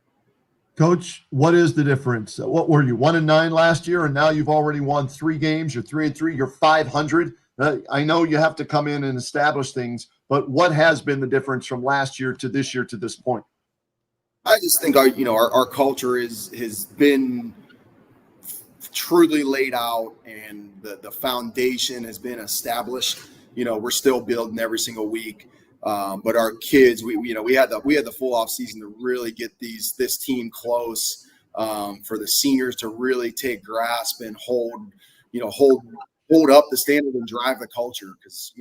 Coach, what is the difference? What were you, 1-9 last year, and now you've already won 3 games. You're 3-3. You're 500. I know you have to come in and establish things, but what has been the difference from last year to this year to this point? I just think our culture has been truly laid out, and the foundation has been established. We're still building every single week. But our kids, we had the full off season to really get this team close, for the seniors to really take grasp and hold up the standard and drive the culture. Cause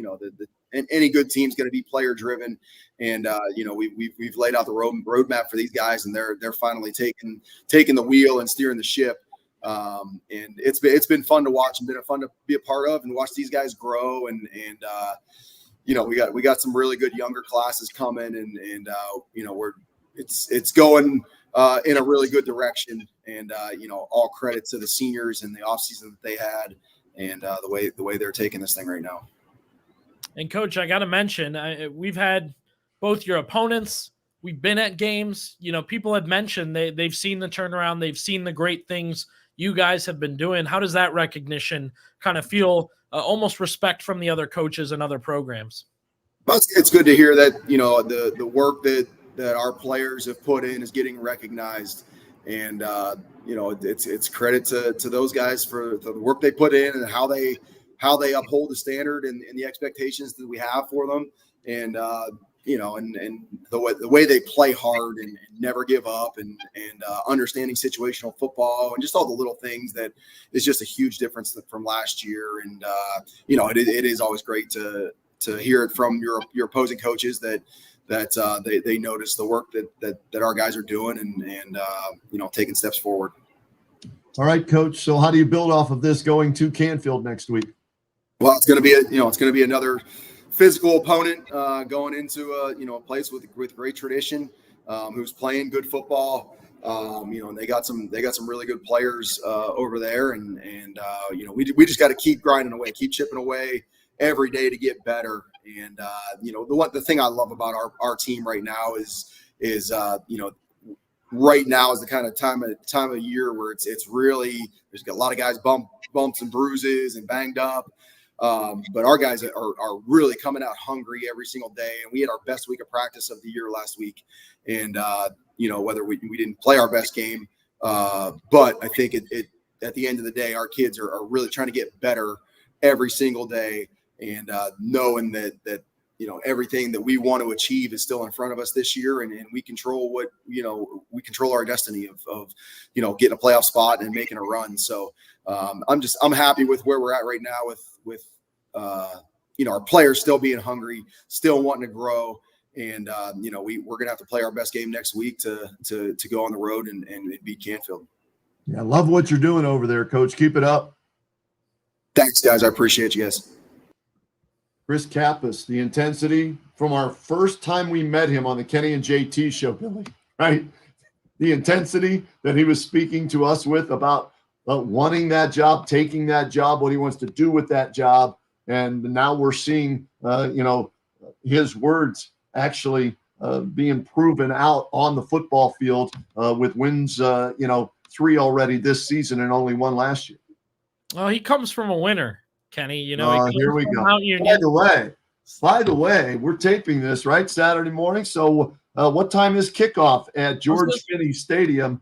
any good team's going to be player driven. And, we've laid out the roadmap for these guys, and they're finally taking the wheel and steering the ship. And it's been fun to watch and been fun to be a part of and watch these guys grow and we got some really good younger classes coming, and it's going in a really good direction. And all credit to the seniors and the offseason that they had, and the way they're taking this thing right now. And Coach, I got to mention, we've had both your opponents. We've been at games. People have mentioned they've seen the turnaround. They've seen the great things you guys have been doing. How does that recognition kind of feel? Almost respect from the other coaches and other programs. It's good to hear that, the work that our players have put in is getting recognized. And, it's credit to those guys for the work they put in and how they uphold the standard and the expectations that we have for them. And, and the way they play hard and never give up and understanding situational football and just all the little things that is just a huge difference from last year. And, it is always great to hear it from your opposing coaches that they notice the work that our guys are doing and taking steps forward. All right, Coach. So how do you build off of this going to Canfield next week? Well, it's going to be another physical opponent going into a place with great tradition, who's playing good football. And they got some really good players over there, and we just got to keep grinding away, keep chipping away every day to get better. And the thing I love about our team right now is right now is the kind of time of year where it's really, there's got a lot of guys bumps and bruises and banged up. But our guys are really coming out hungry every single day. And we had our best week of practice of the year last week. And, whether we didn't play our best game, but I think it at the end of the day, our kids are really trying to get better every single day. And knowing that everything that we want to achieve is still in front of us this year. And we control we control our destiny of getting a playoff spot and making a run. So I'm happy with where we're at right now with our players still being hungry, still wanting to grow. And, we're going to have to play our best game next week to go on the road and beat Canfield. Yeah, I love what you're doing over there, Coach. Keep it up. Thanks, guys. I appreciate you guys. Chris Kappas, the intensity from our first time we met him on the Kenny and JT show, Billy, right? The intensity that he was speaking to us with about wanting that job, taking that job, what he wants to do with that job. And now we're seeing, his words actually being proven out on the football field with wins, 3 already this season and only 1 last year. Well, he comes from a winner, Kenny. Here we go. By the way, we're taping this right Saturday morning. So what time is kickoff at George Finney Stadium,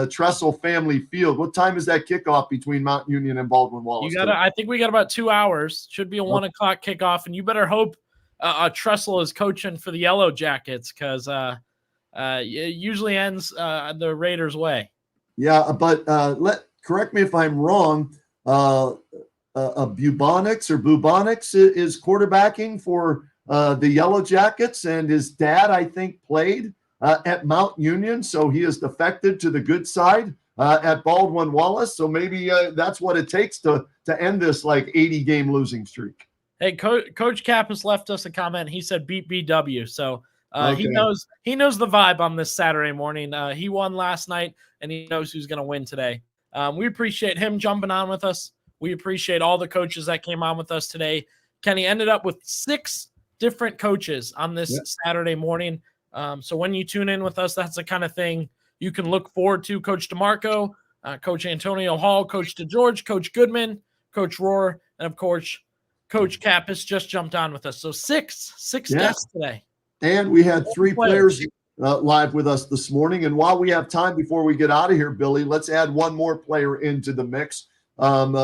Tressel Family Field? What time is that kickoff between Mount Union and Baldwin Wallace? I think we got about 2 hours. Should be a 1 o'clock kickoff, and you better hope Tressel is coaching for the Yellow Jackets because it usually ends the Raiders' way. Yeah, but correct me if I'm wrong. Bubonics is quarterbacking for the Yellow Jackets, and his dad, I think, played at Mount Union, so he is defected to the good side at Baldwin Wallace. So maybe that's what it takes to end this like 80-game losing streak. Hey, Coach Kappas left us a comment. He said beat BW, so Okay. he knows the vibe on this Saturday morning. He won last night, and he knows who's going to win today. We appreciate him jumping on with us. We appreciate all the coaches that came on with us today. Kenny ended up with 6 different coaches on this Saturday morning. So when you tune in with us, that's the kind of thing you can look forward to. Coach DeMarco, Coach Antonio Hall, Coach DeGeorge, Coach Goodman, Coach Rohr, and of course, Coach Kappas just jumped on with us. So six guests today. And we had 3 players live with us this morning. And while we have time before we get out of here, Billy, let's add one more player into the mix.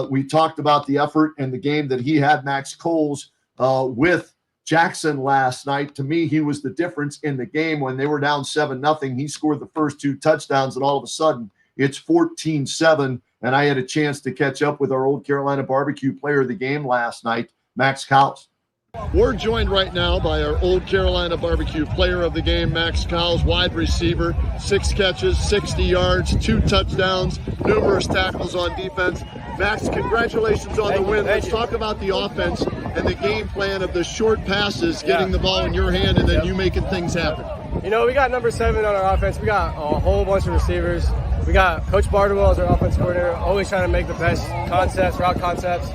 We talked about the effort and the game that he had, Max Coles, with Jackson last night. To me, he was the difference in the game. When they were down 7-0, he scored the first 2 touchdowns, and all of a sudden it's 14-7. And I had a chance to catch up with our Old Carolina Barbecue player of the game last night, Max Cowles. We're joined right now by our Old Carolina Barbecue player of the game, Max Cowles, wide receiver, 6 catches, 60 yards, 2 touchdowns, numerous tackles on defense. Max, congratulations on the win. Let's talk about the offense and the game plan of the short passes, getting the ball in your hand, and then you making things happen. You know, we got number 7 on our offense. We got a whole bunch of receivers. We got Coach Bardwell as our offense coordinator, always trying to make the best route concepts.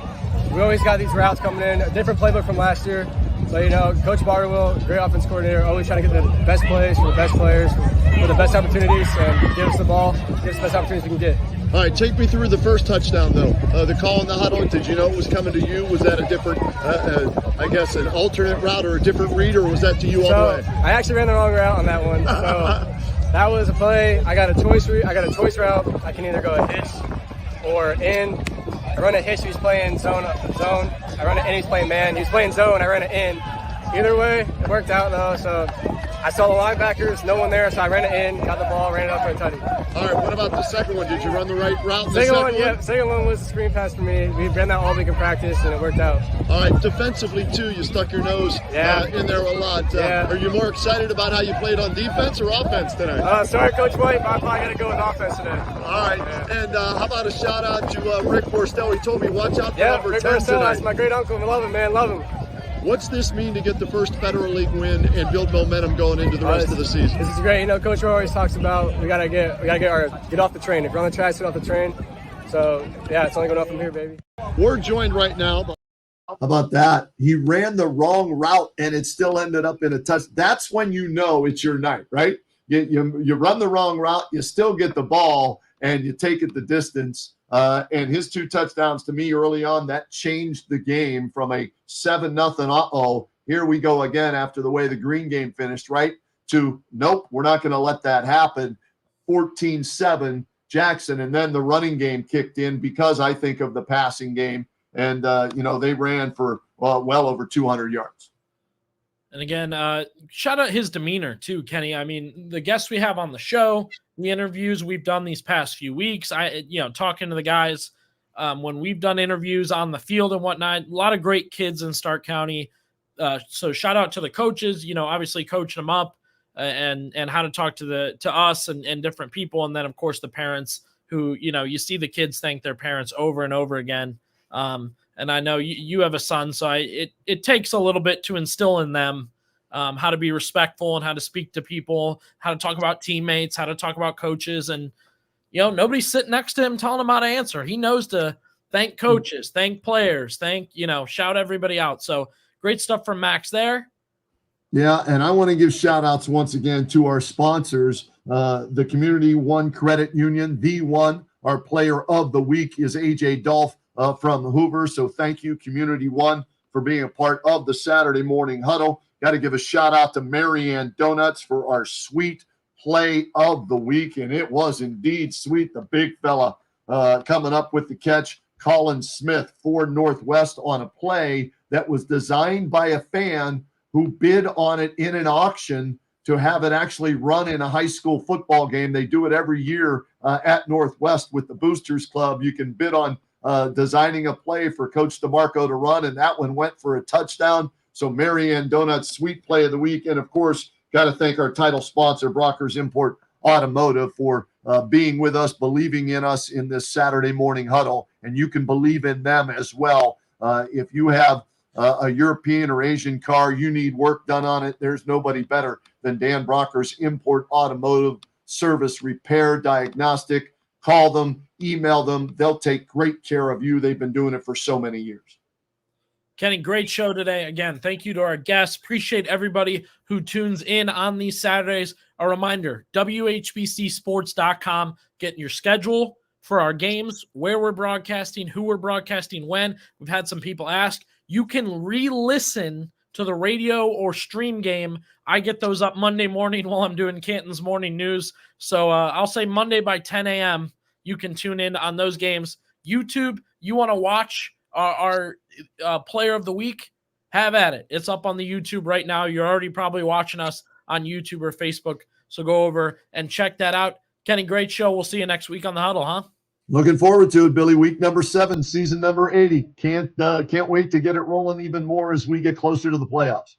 We always got these routes coming in, a different playbook from last year. So, you know, Coach Bardwell, great offense coordinator, always trying to get the best plays for the best players, for the best opportunities, and give us the ball, give us the best opportunities we can get. All right, take me through the first touchdown, though. The call in the huddle, did you know it was coming to you? Was that a different, I guess, an alternate route or a different read, or was that to you all the way? I actually ran the wrong route on that one. So that was a play. I got a choice route. I can either go a hitch or in. I run a hitch, he was playing zone. I run it in, he's playing man. He was playing zone, I ran it in. Either way, it worked out though. So I saw the linebackers, no one there, so I ran it in, got the ball, ran it up for a touchdown. All right, what about the second one? Did you run the right route? Second one was a screen pass for me. We ran that all week in practice, and it worked out. All right, defensively too, you stuck your nose in there a lot. Are you more excited about how you played on defense or offense tonight? Sorry, Coach White, but I'm probably going to go with offense today. All right, and how about a shout out to Rick Borstel? He told me watch out for number Rick 10 Borstel, tonight. that's my great uncle. We love him, man, love him. What's this mean to get the first Federal League win and build momentum going into the rest of the season? This is great. You know, Coach Rohr always talks about we gotta get off the train. If you're on the tracks, get off the train. So yeah, it's only going up from here, baby. We're joined right now. How about that? He ran the wrong route and it still ended up in a touch. That's when you know it's your night, right? You run the wrong route, you still get the ball, and you take it the distance. And his 2 touchdowns to me early on, that changed the game from a 7-0, here we go again after the way the Green game finished, right? To, nope, we're not going to let that happen. 14-7 Jackson. And then the running game kicked in because I think of the passing game. And, they ran for well over 200 yards. And again, shout out his demeanor too, Kenny. I mean, the guests we have on the show, the interviews we've done these past few weeks, talking to the guys when we've done interviews on the field and whatnot, a lot of great kids in Stark County. So shout out to the coaches, obviously coaching them up and how to talk to us and different people. And then of course the parents who, you see the kids thank their parents over and over again. And I know you have a son, so it takes a little bit to instill in them how to be respectful and how to speak to people, how to talk about teammates, how to talk about coaches. And, nobody's sitting next to him telling him how to answer. He knows to thank coaches, thank players, shout everybody out. So great stuff from Max there. Yeah, and I want to give shout outs once again to our sponsors, the Community One Credit Union, the one. Our player of the week is AJ Dolph from Hoover. So thank you, Community One, for being a part of the Saturday Morning Huddle. Got to give a shout out to Marianne Donuts for our sweet play of the week. And it was indeed sweet. The big fella coming up with the catch, Colin Smith, for Northwest on a play that was designed by a fan who bid on it in an auction to have it actually run in a high school football game. They do it every year at Northwest with the Boosters Club. You can bid on designing a play for Coach DeMarco to run, and that one went for a touchdown. So Marianne Donut's sweet play of the week. And, of course, got to thank our title sponsor, Brockers Import Automotive, for being with us, believing in us in this Saturday morning huddle. And you can believe in them as well. If you have a European or Asian car, you need work done on it, there's nobody better than Dan Brockers Import Automotive Service, Repair, Diagnostic. Call them, email them. They'll take great care of you. They've been doing it for so many years. Kenny, great show today. Again, thank you to our guests. Appreciate everybody who tunes in on these Saturdays. A reminder, WHBCsports.com, getting your schedule for our games, where we're broadcasting, who we're broadcasting when. We've had some people ask. You can re-listen to the radio or stream game. I get those up Monday morning while I'm doing Canton's Morning News. So I'll say Monday by 10 a.m. you can tune in on those games. YouTube, you want to watch our player of the week, have at it. It's up on the YouTube right now. You're already probably watching us on YouTube or Facebook. So go over and check that out. Kenny, great show. We'll see you next week on the Huddle, huh? Looking forward to it, Billy. Week number 7, season number 80. Can't wait to get it rolling even more as we get closer to the playoffs.